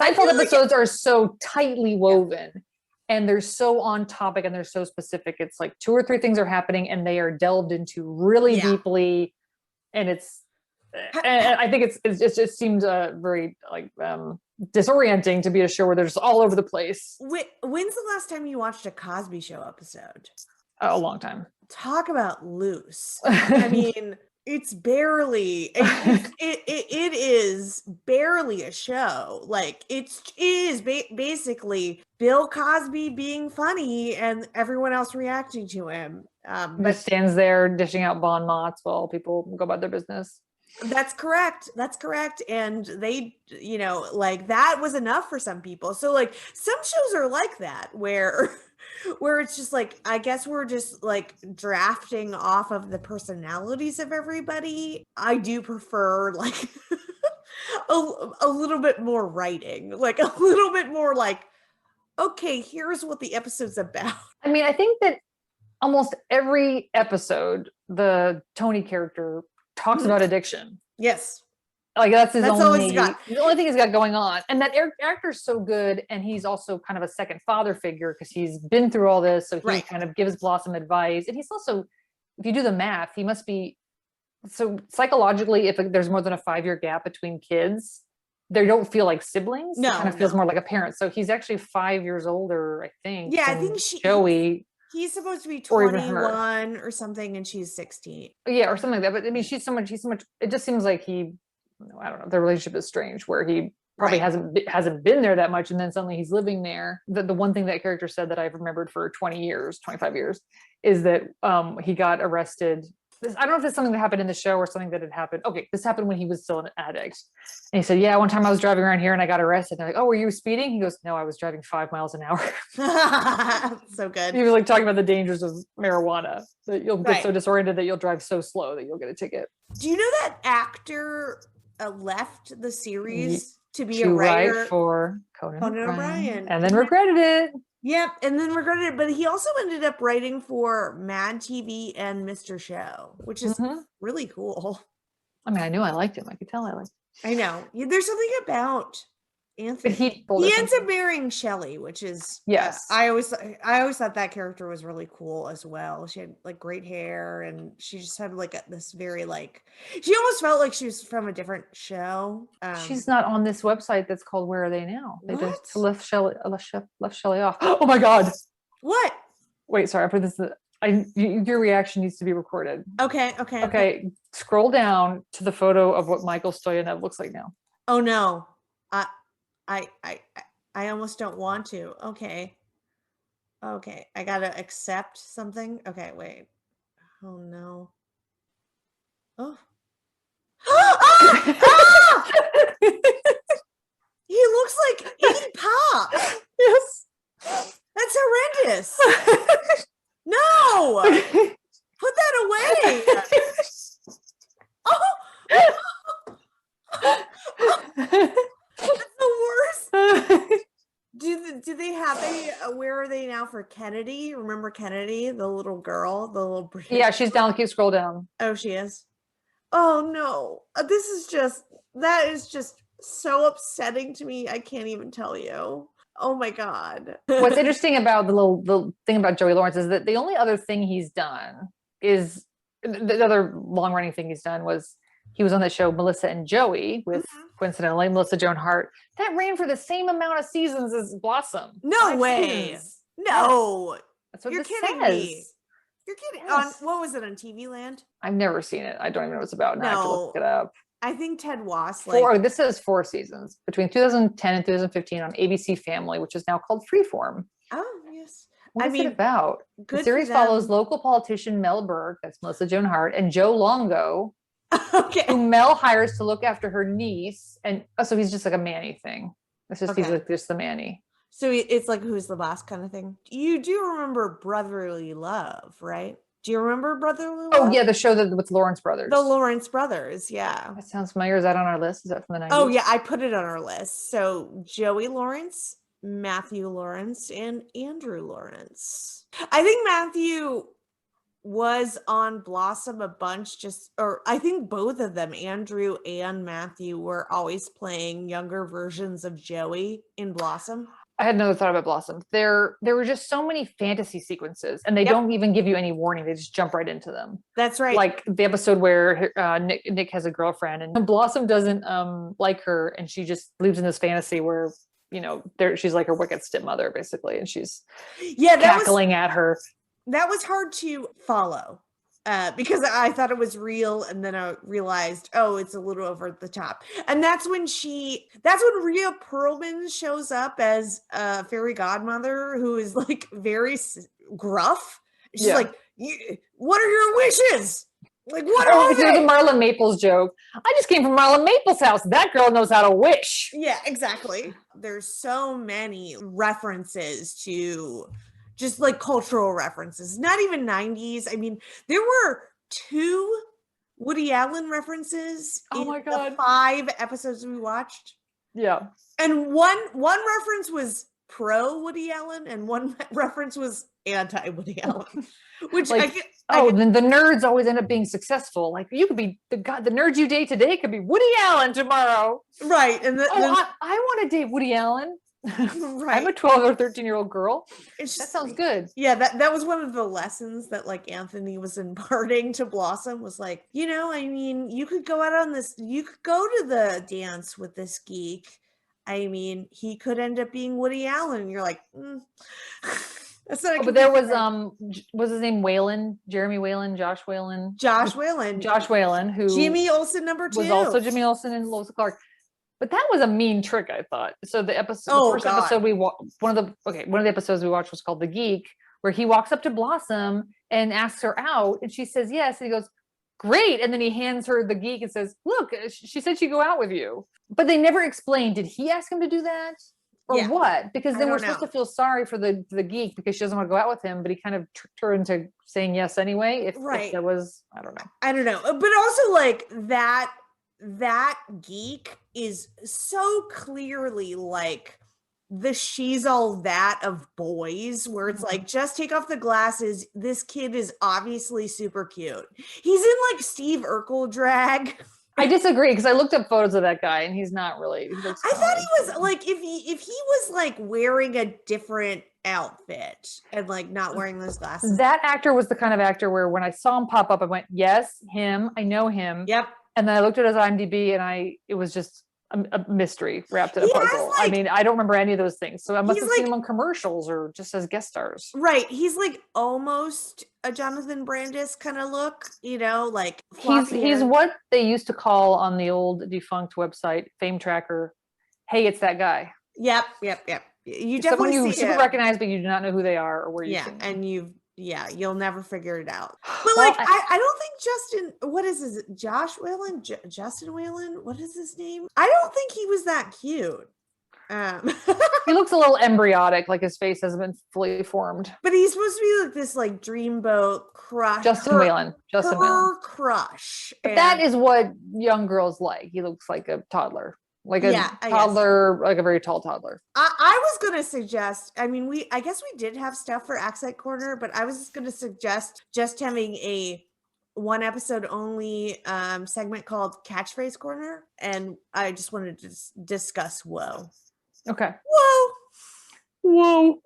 Seinfeld episodes are so tightly woven. And they're so on topic and they're so specific. It's like 2 or 3 things are happening and they are delved into really deeply. And and I think it just seems very like disorienting to be a show where they're just all over the place. When's the last time you watched a Cosby Show episode? A long time. Talk about loose. I mean, it's barely it is barely a show. Like it is basically Bill Cosby being funny and everyone else reacting to him. But stands there dishing out bon mots while people go about their business. That's correct. And they, like that was enough for some people. So like some shows are like that where it's just like, I guess we're just like drafting off of the personalities of everybody. I do prefer like a little bit more writing, like a little bit more like, okay, here's what the episode's about. I mean, I think that almost every episode, the Tony character talks about addiction. Yes. Like that's the only thing he's got going on. And that actor's so good. And he's also kind of a second father figure because he's been through all this. So he kind of gives Blossom advice. And he's also, if you do the math, he must be, so psychologically, if there's more than a 5-year gap between kids, they don't feel like siblings. It kind of feels more like a parent. So he's actually 5 years older, I think. Yeah, I think Joey. He's supposed to be Or even her. 21 or something, and she's 16. Yeah, or something like that. But I mean, she's so much. It just seems like I don't know. Their relationship is strange, where he probably hasn't been there that much, and then suddenly he's living there. The one thing that character said that I've remembered for 20 years, 25 years, is that he got arrested. I don't know if it's something that happened in the show or something that had happened. Okay, this happened when he was still an addict. And he said, yeah, one time I was driving around here and I got arrested. And they're like, oh, were you speeding? He goes, no, I was driving 5 miles an hour. So good. He was like talking about the dangers of marijuana, that you'll get so disoriented that you'll drive so slow that you'll get a ticket. Do you know that actor left the series to be a writer write for Conan O'Brien and then regretted it? Yep, and then regretted it. But he also ended up writing for Mad TV and Mr. Show, which is really cool. I mean, I knew I liked him. I could tell I liked him. I know. There's something about Anthony. He ends up marrying Shelley, which is yes. I always thought that character was really cool as well. She had like great hair, and she just had like this very like, she almost felt like she was from a different show. She's not on this website that's called Where Are They Now? They just left Shelley off. Oh my God! What? Wait, sorry. I put this. Your reaction needs to be recorded. Okay. Scroll down to the photo of what Michael Stoyanov looks like now. Oh no. I almost don't want to. Okay. I gotta accept something. Okay, wait. Oh no. Oh. He looks like Iggy Pop. Yes. That's horrendous. No. Put that away. That's the worst. Do they have where are they now for Kennedy? Remember Kennedy, the little girl, the little British? Yeah, she's down. Keep scroll down. Oh, she is. Oh no, that is just so upsetting to me. I can't even tell you. Oh my God. What's interesting about the thing about Joey Lawrence is that the only other thing he's done is the other long running thing he's done was he was on the show Melissa and Joey with coincidentally Melissa Joan Hart. That ran for the same amount of seasons as Blossom. No way. No. That's what You're this kidding says. me. You're kidding. Yes. On what was it on TV Land? I've never seen it. I don't even know what it's about. Now I have to look it up. I think Ted Was. This says 4 seasons between 2010 and 2015 on ABC Family, which is now called Freeform. Oh yes. What is it about? The series follows local politician Mel Berg, that's Melissa Joan Hart, and Joe Longo, who Mel hires to look after her niece. And so he's just like a Manny thing. It's just he's like just the Manny. So it's like Who's the Boss kind of thing. You do remember Brotherly Love, right? Do you remember Brotherly Love? Oh yeah, the show with Lawrence Brothers. The Lawrence Brothers, yeah. That sounds familiar. Is that on our list? Is that from the 90s? Oh yeah, I put it on our list. So Joey Lawrence, Matthew Lawrence, and Andrew Lawrence. I think Matthew was on Blossom a bunch, I think both of them, Andrew and Matthew, were always playing younger versions of Joey in Blossom. I had another thought about Blossom. There were just so many fantasy sequences, and they don't even give you any warning. They just jump right into them. That's right. Like the episode where Nick has a girlfriend, and Blossom doesn't like her, and she just lives in this fantasy where she's like her wicked stepmother, basically, and she's cackling at her. That was hard to follow. Because I thought it was real, and then I realized, it's a little over the top. And that's when Rhea Perlman shows up as a fairy godmother who is like very gruff. She's like, what are your wishes? Like, what are they? There's a Marla Maples joke. I just came from Marla Maples' house. That girl knows how to wish. Yeah, exactly. There's so many references to just like cultural references, not even 90s. I mean, there were 2 Woody Allen references in the 5 episodes we watched. Yeah. And one reference was pro Woody Allen and one reference was anti Woody Allen. Which then the nerds always end up being successful. Like you could be the nerd you date today could be Woody Allen tomorrow. Right. And I want to date Woody Allen. Right. I'm a 12 or 13-year-old girl. That sounds good. Yeah, that was one of the lessons that like Anthony was imparting to Blossom was like, I mean, you could go out on this, you could go to the dance with this geek. I mean, he could end up being Woody Allen. And you're like, That's not. But there was was his name Whalen, Jeremy Whalen, Josh Whalen, who Jimmy Olsen #2 was also Jimmy Olsen and Lois Clark. But that was a mean trick, I thought. So the episode, Oh, the first God. episode one of the episodes we watched was called The Geek, where he walks up to Blossom and asks her out, and she says yes, and he goes, great, and then he hands her the Geek and says, look, she said she'd go out with you. But they never explained, did he ask him to do that? Or what? Because then we're supposed to feel sorry for the Geek because she doesn't want to go out with him, but he kind of tricked her into saying yes anyway. If that was, I don't know. But also like that Geek is so clearly like the she's all that of boys, where it's like, just take off the glasses. This kid is obviously super cute. He's in like Steve Urkel drag. I disagree, because I looked up photos of that guy and he's not really. I thought he was like, if he was like wearing a different outfit and like not wearing those glasses. That actor was the kind of actor where when I saw him pop up, I went, yes, him. I know him. Yep. And then I looked at his IMDb and it was just a mystery wrapped in a puzzle. I mean, I don't remember any of those things. So I must have seen him on commercials or just as guest stars. Right. He's like almost a Jonathan Brandis kind of look, like he's what they used to call on the old defunct website, Fame Tracker, hey, it's that guy. Yep. You definitely someone you super recognize, but you do not know who they are or where you've seen them. And you'll never figure it out. But like, I don't think Justin, what is this? Josh Whalen? Justin Whalen? What is his name? I don't think he was that cute. He looks a little embryonic, like his face hasn't been fully formed. But he's supposed to be like this like dreamboat crush. Justin Whalen. Crush. But that is what young girls like. He looks like a toddler. Like a toddler, like a very tall toddler. I was going to suggest, I guess we did have stuff for Accent Corner, but I was just going to suggest just having a one episode only segment called Catchphrase Corner. And I just wanted to discuss whoa. Okay. Whoa.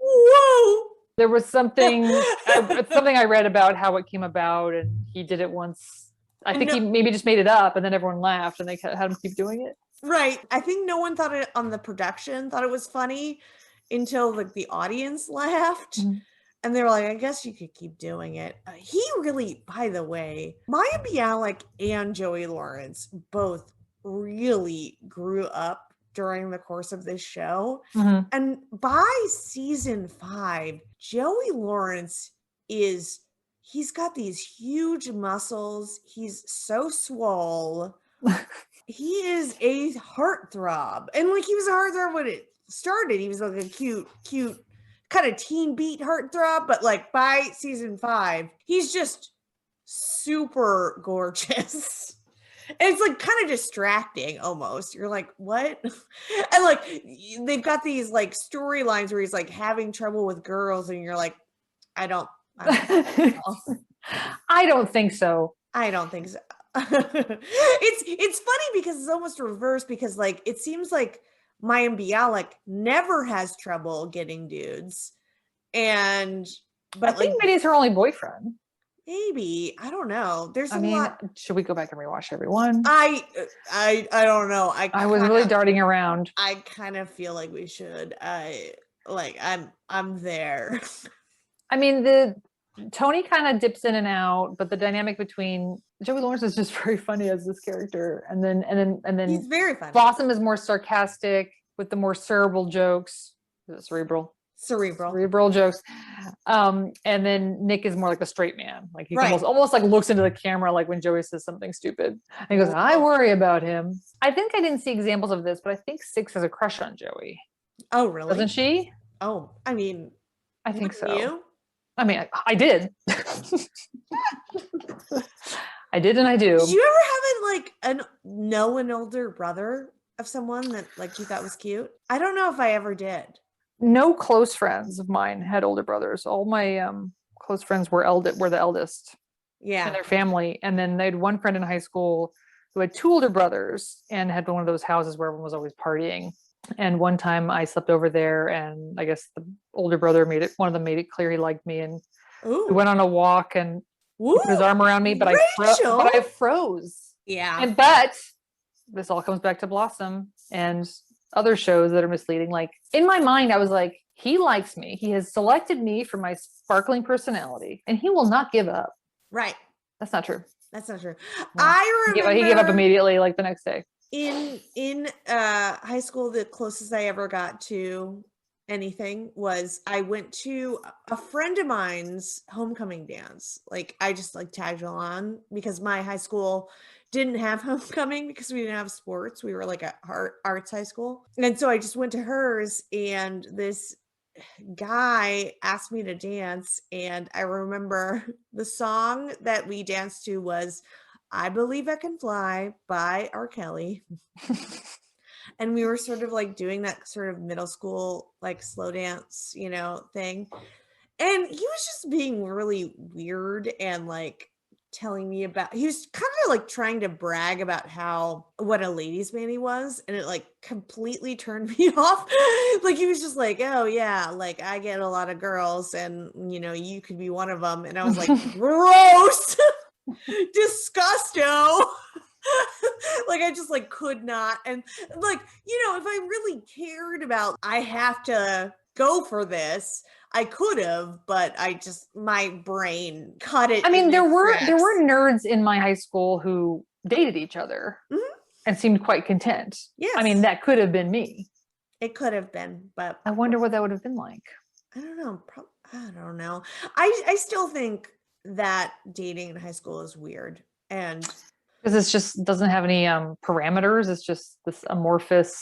There was something I read about how it came about, and he did it once. I think he maybe just made it up, and then everyone laughed, and they had him keep doing it. Right. I think no one thought it on the production, thought it was funny until like the audience laughed. Mm-hmm. And they were like, I guess you could keep doing it. He really, by the way, Mayim Bialik and Joey Lawrence both really grew up during the course of this show. Mm-hmm. And by season 5, Joey Lawrence he's got these huge muscles. He's so swole. He is a heartthrob. And like, he was a heartthrob when it started. He was like a cute kind of teen beat heartthrob. But like by season 5, he's just super gorgeous. And it's like kind of distracting almost. You're like, what? And like, they've got these like storylines where he's like having trouble with girls. And you're like, I don't think so. I don't think so. It's funny because it's almost reversed, because like it seems like Mayim Bialik never has trouble getting dudes, but I think maybe it's her only boyfriend. Maybe, I don't know. There's a lot. Should we go back and rewatch everyone? I don't know. I was really darting around. I kind of feel like we should. I'm there. I mean, Tony kind of dips in and out, but the dynamic between Joey Lawrence is just very funny as this character, and then he's very funny. Blossom is more sarcastic with the more cerebral jokes. Is it cerebral jokes. And then Nick is more like a straight man, like he almost like looks into the camera, like when Joey says something stupid, and he goes, "I worry about him." I think I didn't see examples of this, but I think Six has a crush on Joey. Oh, really? Doesn't she? Oh, I mean, I think so. You? I mean, I did. I did, and I do. Did you ever have an older brother of someone that like you thought was cute? I don't know if I ever did. No close friends of mine had older brothers. All my close friends were the eldest. Yeah. In their family, and then they had one friend in high school who had 2 older brothers and had one of those houses where everyone was always partying. And one time I slept over there, and I guess the older brother one of them made it clear he liked me, and we went on a walk and put his arm around me, but I froze. Yeah. But this all comes back to Blossom and other shows that are misleading. Like in my mind, I was like, He likes me. He has selected me for my sparkling personality, and he will not give up. Right. That's not true. That's not true. No. I remember he gave up immediately, like the next day. In high school, the closest I ever got to anything was I went to a friend of mine's homecoming dance. Like I just like tagged along because my high school didn't have homecoming because we didn't have sports. We were like a arts high school. And so I just went to hers, and this guy asked me to dance, and I remember the song that we danced to was I Believe I Can Fly by R. Kelly. And we were sort of like doing that sort of middle school like slow dance, you know, thing. And he was just being really weird and like telling me about, he was kind of like trying to brag about what a ladies man he was, and it like completely turned me off. Like he was just like, oh yeah, like I get a lot of girls and you know you could be one of them, and I was like, gross. Disgusto. Like I just like could not. And like, you know, if I really cared about I have to go for this, I could have, but I just my brain cut it. I mean, there were nerds in my high school who dated each other and seemed quite content. Yes. I mean, that could have been me. It could have been, but I wonder what that would have been like. I don't know. I don't know. I still think that dating in high school is weird, and because it just doesn't have any parameters. It's just this amorphous.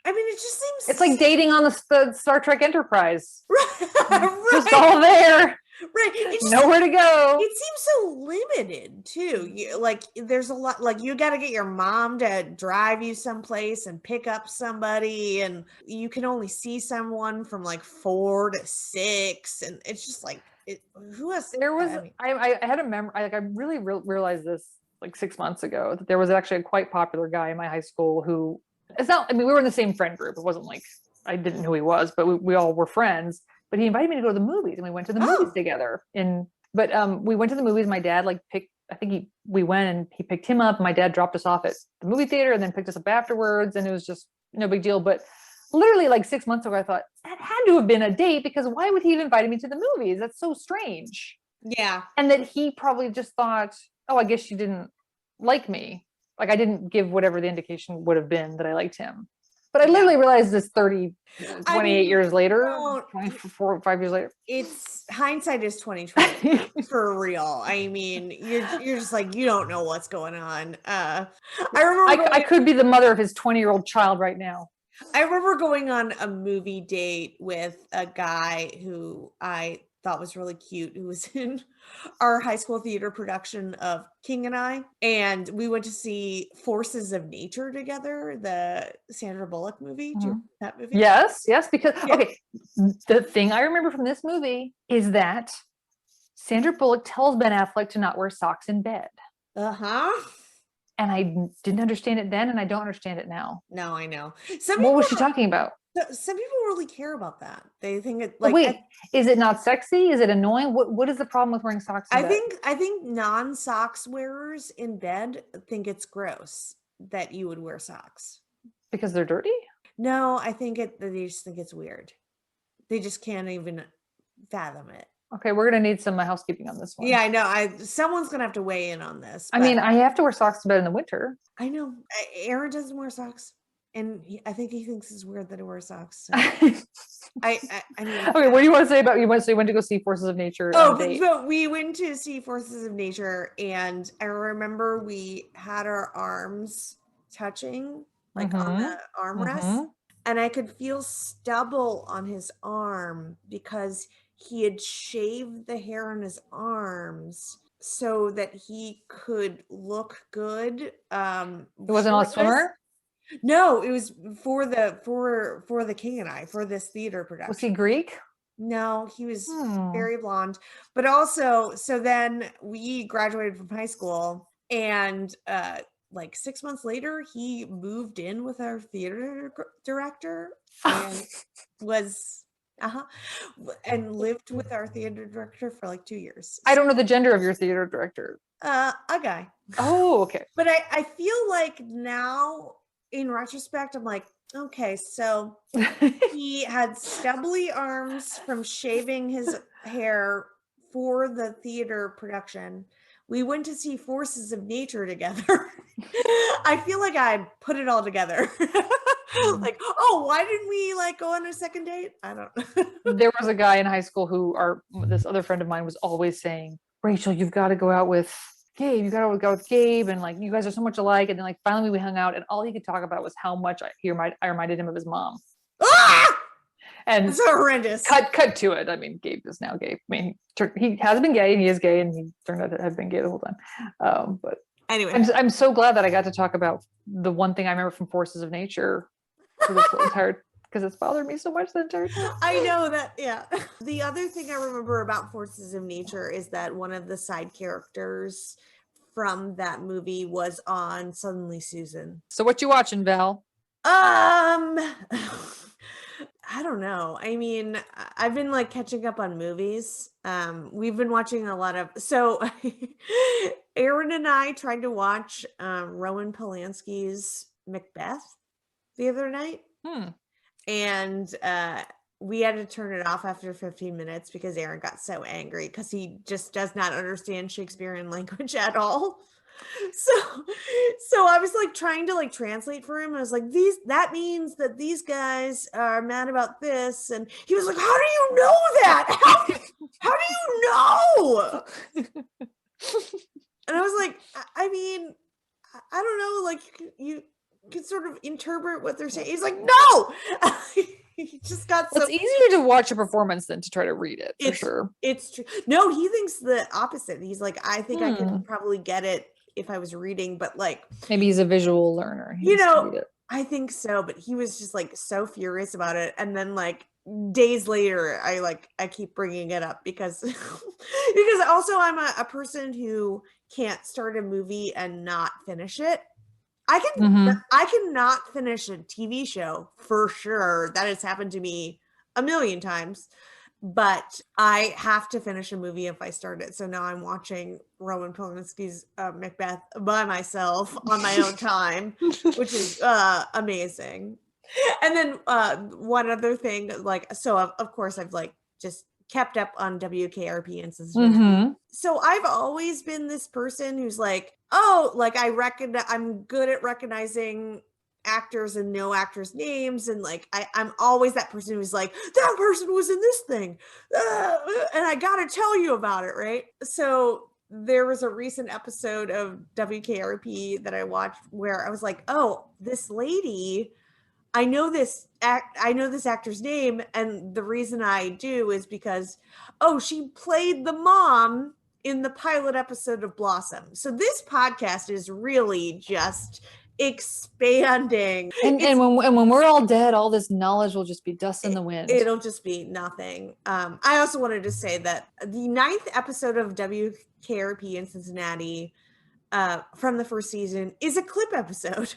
I mean, it just seems it's like dating on the Star Trek Enterprise. Right. Just all there. Right. Nowhere to go. It seems so limited too. Like there's a lot, like you got to get your mom to drive you someplace and pick up somebody, and you can only see someone from like 4 to 6, and it's just like who has there was I had a memory, like I really realized this like 6 months ago, that there was actually a quite popular guy in my high school who, it's not, I mean, we were in the same friend group. It wasn't like I didn't know who he was, but we all were friends. But he invited me to go to the movies, and we went to the movies together. But we went to the movies. My dad like picked, I think we went and he picked him up. My dad dropped us off at the movie theater and then picked us up afterwards. And it was just no big deal. But literally like 6 months ago, I thought that had to have been a date, because why would he have invited me to the movies? That's so strange. Yeah. And that he probably just thought, oh, I guess she didn't like me. Like I didn't give whatever the indication would have been that I liked him. But I literally realized this 28 years later, 24, 5 years later. It's hindsight is 2020 for real. I mean, you're just like, you don't know what's going on. I remember I could be the mother of his 20-year-old child right now. I remember going on a movie date with a guy who I thought was really cute, who was in our high school theater production of King and I. And we went to see Forces of Nature together, the Sandra Bullock movie. Do you remember that movie? Yes, because, okay, the thing I remember from this movie is that Sandra Bullock tells Ben Affleck to not wear socks in bed. Uh-huh. And I didn't understand it then, and I don't understand it now. No, I know. What was she talking about? Some people really care about that. They think it like. Wait, is it not sexy? Is it annoying? What is the problem with wearing socks in bed? I think non-socks wearers in bed think it's gross that you would wear socks because they're dirty. No, I think they just think it's weird. They just can't even fathom it. Okay, we're gonna need some housekeeping on this one. Yeah, I know. Someone's gonna have to weigh in on this. I mean, I have to wear socks to bed in the winter. I know. Aaron doesn't wear socks. And I think he thinks it's weird that I wear socks. So. I mean. Okay, what do you want to say about you went to go see Forces of Nature? So we went to see Forces of Nature, and I remember we had our arms touching, like on the armrest, and I could feel stubble on his arm because he had shaved the hair on his arms so that he could look good. It wasn't a swimmer? No, it was for the King and I, for this theater production. Was he Greek? No, he was very blonde. But also, so then we graduated from high school, and like 6 months later, he moved in with our theater director and and lived with our theater director for like 2 years. I don't know the gender of your theater director. A guy. Oh, okay. But I feel like now, in retrospect, I'm like, Okay, so he had stubbly arms from shaving his hair for the theater production. We went to see Forces of Nature together. I feel like I put it all together. Like, oh, why didn't we like go on a second date? I don't. There was a guy in high school who this other friend of mine was always saying, Rachel, you've got to go out with Gabe. You got to go with Gabe, and like you guys are so much alike. And then like finally we hung out, and all he could talk about was how much I reminded him of his mom. Ah! And it's horrendous. Cut to it. I mean, Gabe is now gay. I mean, he has been gay, and he is gay, and he turned out to have been gay the whole time. But anyway, I'm so glad that I got to talk about the one thing I remember from Forces of Nature for this entire, because it's bothered me so much the entire time. I know that. Yeah. The other thing I remember about Forces of Nature is that one of the side characters from that movie was on Suddenly Susan. So what you watching, Val? I don't know. I mean, I've been like catching up on movies. We've been watching a lot of, so Aaron and I tried to watch Roman Polanski's Macbeth the other night. And we had to turn it off after 15 minutes because Aaron got so angry because he just does not understand Shakespearean language at all. So I was like trying to like translate for him. I was like, that means that these guys are mad about this. And he was like, how do you know that? How do you know? And I was like, I mean, I don't know, like you can sort of interpret what they're saying. He's like, no. He just got so. It's easier to watch a performance than to try to read it, for sure. It's true. No, he thinks the opposite. He's like, I think I could probably get it if I was reading, but like maybe he's a visual learner. I think so, but he was just like so furious about it. And then like days later, I keep bringing it up because also I'm a person who can't start a movie and not finish it. I cannot finish a TV show for sure. That has happened to me a million times, but I have to finish a movie if I start it. So now I'm watching Roman Polanski's Macbeth by myself on my own time, which is amazing. And then one other thing, like, so of course I've like just kept up on WKRP and Cincinnati. So I've always been this person who's like, oh, like I'm good at recognizing actors and know actors' names, and like I'm always that person who's like, that person was in this thing, and I gotta tell you about it, right? So there was a recent episode of WKRP that I watched where I was like, oh, this lady, I know this actor's name, and the reason I do is because, oh, she played the mom in the pilot episode of Blossom. So this podcast is really just expanding. And when we're all dead, all this knowledge will just be dust in the wind. It'll just be nothing. I also wanted to say that the 9th episode of WKRP in Cincinnati from the first season is a clip episode.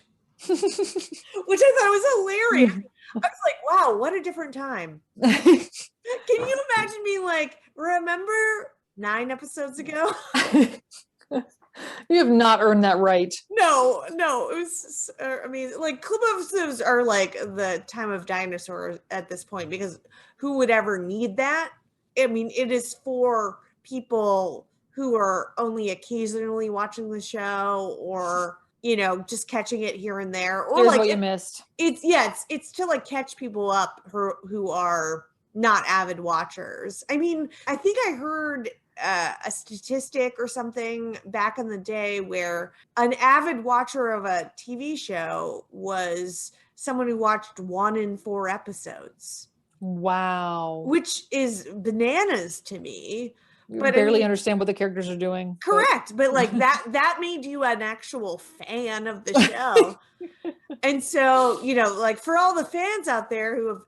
Which I thought was hilarious. I was like, wow, what a different time. Can you imagine being like, remember 9 episodes ago? You have not earned that right. No, it was, I mean, like clip episodes are like the time of dinosaurs at this point, because who would ever need that? I mean, it is for people who are only occasionally watching the show, or you know, just catching it here and there, or here's like what you missed. It's to like catch people up who are not avid watchers. I mean, I think I heard a statistic or something back in the day where an avid watcher of a TV show was someone who watched 1 in 4 episodes. Wow. Which is bananas to me. But barely understand what the characters are doing. Correct. But like that made you an actual fan of the show. And so, you know, like for all the fans out there who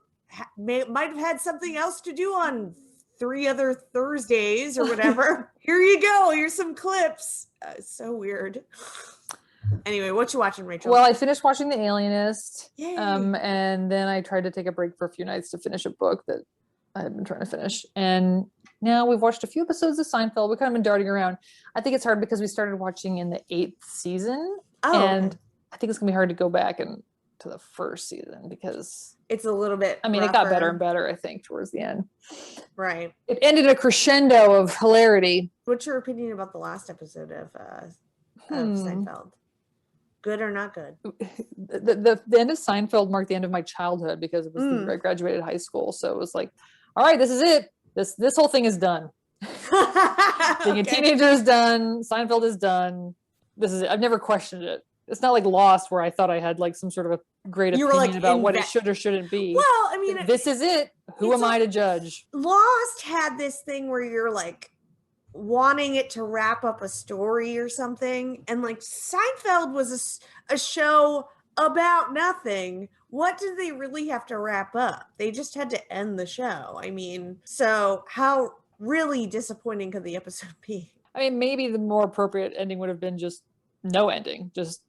might have had something else to do on 3 other Thursdays or whatever, here you go. Here's some clips. So weird. Anyway, what you watching, Rachel? Well, I finished watching The Alienist. Yay. And then I tried to take a break for a few nights to finish a book that I had been trying to finish. And now we've watched a few episodes of Seinfeld. We've kind of been darting around. I think it's hard because we started watching in the 8th season. And I think it's gonna be hard to go back and to the first season because it's a little bit it got better and better, I think, towards the end. Right. It ended a crescendo of hilarity. What's your opinion about the last episode of Seinfeld? Good or not good? The end of Seinfeld marked the end of my childhood because it was I graduated high school. So it was like, all right, this is it. This whole thing is done. Being a teenager is done. Seinfeld is done. This is it. I've never questioned it. It's not like Lost where I thought I had like some sort of a great opinion about what it should or shouldn't be. Well, I mean, this is it. Who am I to judge? Lost had this thing where you're like wanting it to wrap up a story or something, and like Seinfeld was a show about nothing. What did they really have to wrap up? They just had to end the show. I mean, so how really disappointing could the episode be? I mean, maybe the more appropriate ending would have been just no ending, just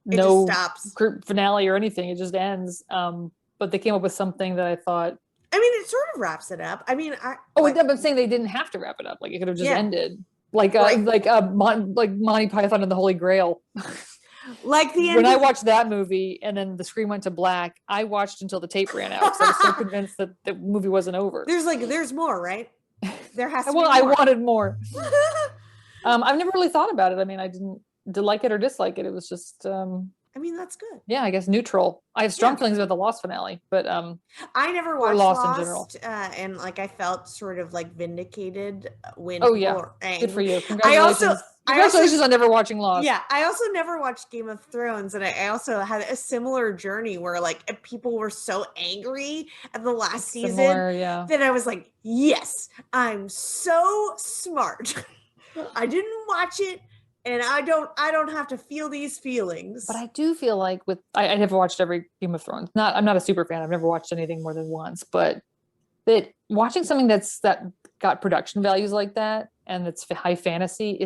no group finale or anything. It just ends. But they came up with something that I thought. I mean, it sort of wraps it up. I mean, I'm saying they didn't have to wrap it up. Like it could have just ended, like Monty Python and the Holy Grail. Like the end when I watched that movie and then the screen went to black, I watched until the tape ran out because I was so convinced that the movie wasn't over. There's more, right? There has to be more. I wanted more. I've never really thought about it. I mean, I didn't like it or dislike it. It was just I mean, that's good. Yeah, I guess neutral. I have strong feelings about the Lost finale, but I never watched Lost in general. And like I felt sort of like vindicated when good for you. Congratulations on never watching Lost. Yeah, I also never watched Game of Thrones, and I also had a similar journey where like people were so angry at the last season that I was like, yes, I'm so smart. I didn't watch it. And I don't have to feel these feelings. But I do feel like I never watched every Game of Thrones. I'm not a super fan. I've never watched anything more than once. But that watching something that got production values like that and it's high fantasy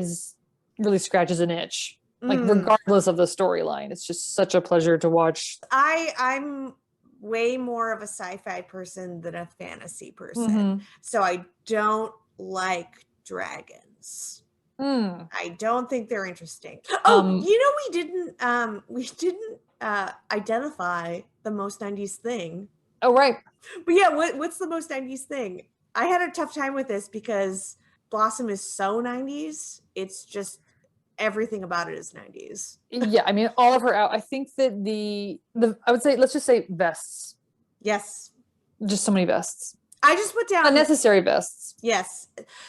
really scratches an itch. Like regardless of the storyline, it's just such a pleasure to watch. I'm way more of a sci-fi person than a fantasy person. So I don't like dragons. I don't think they're interesting. We didn't identify the most 90s thing. Oh, right. But yeah, what's the most 90s thing? I had a tough time with this because Blossom is so 90s. It's just everything about it is 90s. Yeah, I mean, all of her out. I think that I would say, let's just say vests. Yes. Just so many vests. I just put down unnecessary vests. Yes.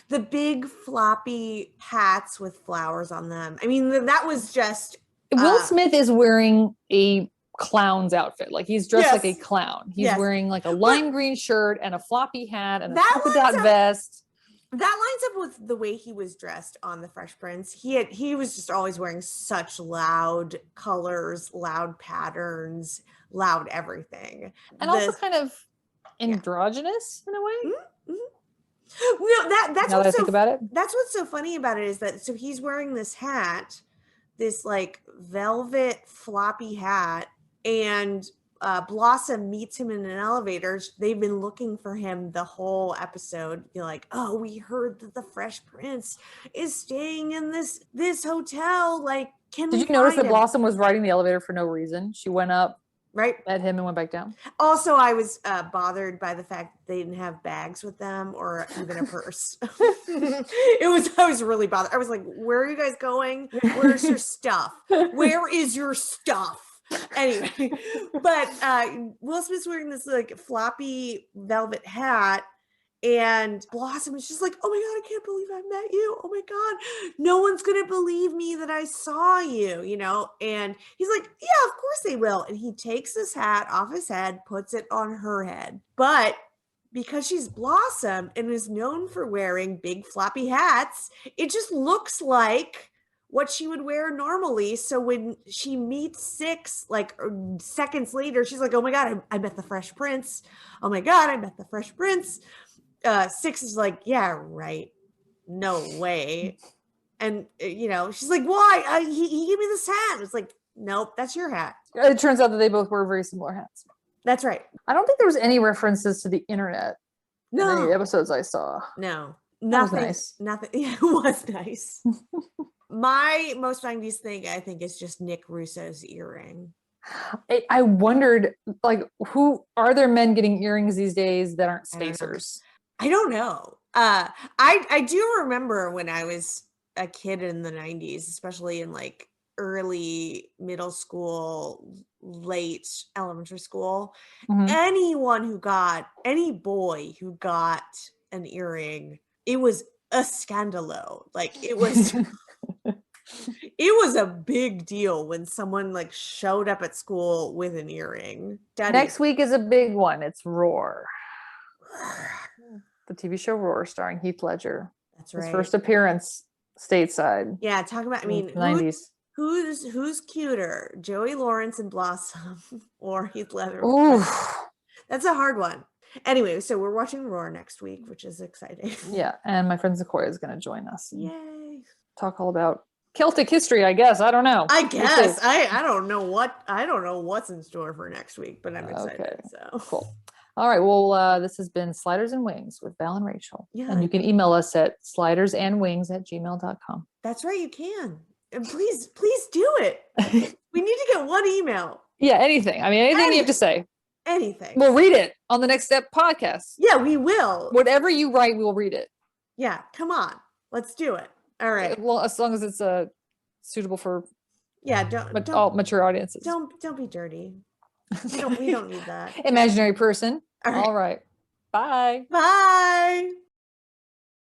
The big floppy hats with flowers on them. I mean, that was just Will Smith is wearing a clown's outfit. Like he's dressed like a clown. He's wearing like a lime green shirt and a floppy hat and a polka dot vest. That lines up with the way he was dressed on The Fresh Prince. He was just always wearing such loud colors, loud patterns, loud everything. And also kind of androgynous in a way. No, that's now that I think about it. That's what's so funny about it is that so he's wearing this hat, this like velvet floppy hat, and Blossom meets him in an elevator. They've been looking for him the whole episode. You're like, oh, we heard that the Fresh Prince is staying in this hotel. Like, did you notice that Blossom was riding the elevator for no reason? She went up. Right. Met him and went back down. Also, I was bothered by the fact that they didn't have bags with them or even a purse. I was really bothered. I was like, where are you guys going? Where's your stuff? Where is your stuff? Anyway, but Will Smith's wearing this like floppy velvet hat. And Blossom is just like, oh my God, I can't believe I met you. Oh my God, no one's going to believe me that I saw you, And he's like, yeah, of course they will. And he takes this hat off his head, puts it on her head. But because she's Blossom and is known for wearing big floppy hats, it just looks like what she would wear normally. So when she meets Six, like seconds later, she's like, oh my God, I met the Fresh Prince. Oh my God, I met the Fresh Prince. Six is like, yeah, right. No way. And, she's like, why? He gave me this hat. It's like, nope, that's your hat. It turns out that they both wear very similar hats. That's right. I don't think there was any references to the internet in any of the episodes I saw. No. Nothing. That was nice. Nothing. It was nice. My most 90s thing, I think, is just Nick Russo's earring. I wondered, like, who are there men getting earrings these days that aren't spacers? I don't know. I do remember when I was a kid in the 90s, especially in like early middle school, late elementary school, any boy who got an earring, it was a scandalo. Like it was it was a big deal when someone like showed up at school with an earring. Next week is a big one. It's Roar. The TV show Roar starring Heath Ledger. That's right. His first appearance stateside. Yeah, talk about, I mean, 90s. Who's cuter, Joey Lawrence and Blossom or Heath Ledger? Ooh. That's a hard one. Anyway, so we're watching Roar next week, which is exciting. Yeah, and my friend Sequoia is going to join us. Yay! Talk all about Celtic history, I guess. I don't know. I guess I don't know what's in store for next week, but I'm excited. Okay. So cool. All right. Well, this has been Sliders and Wings with Val and Rachel. Yeah. And you can email us at slidersandwings@gmail.com. That's right, you can. And please do it. We need to get one email. Yeah, anything. I mean, anything you have to say. Anything. We'll read it on the Next Step podcast. Yeah, we will. Whatever you write, we'll read it. Yeah, come on. Let's do it. All right. Well, as long as it's suitable for all mature audiences. Don't be dirty. We don't need that. Imaginary person. All right. Bye. Bye.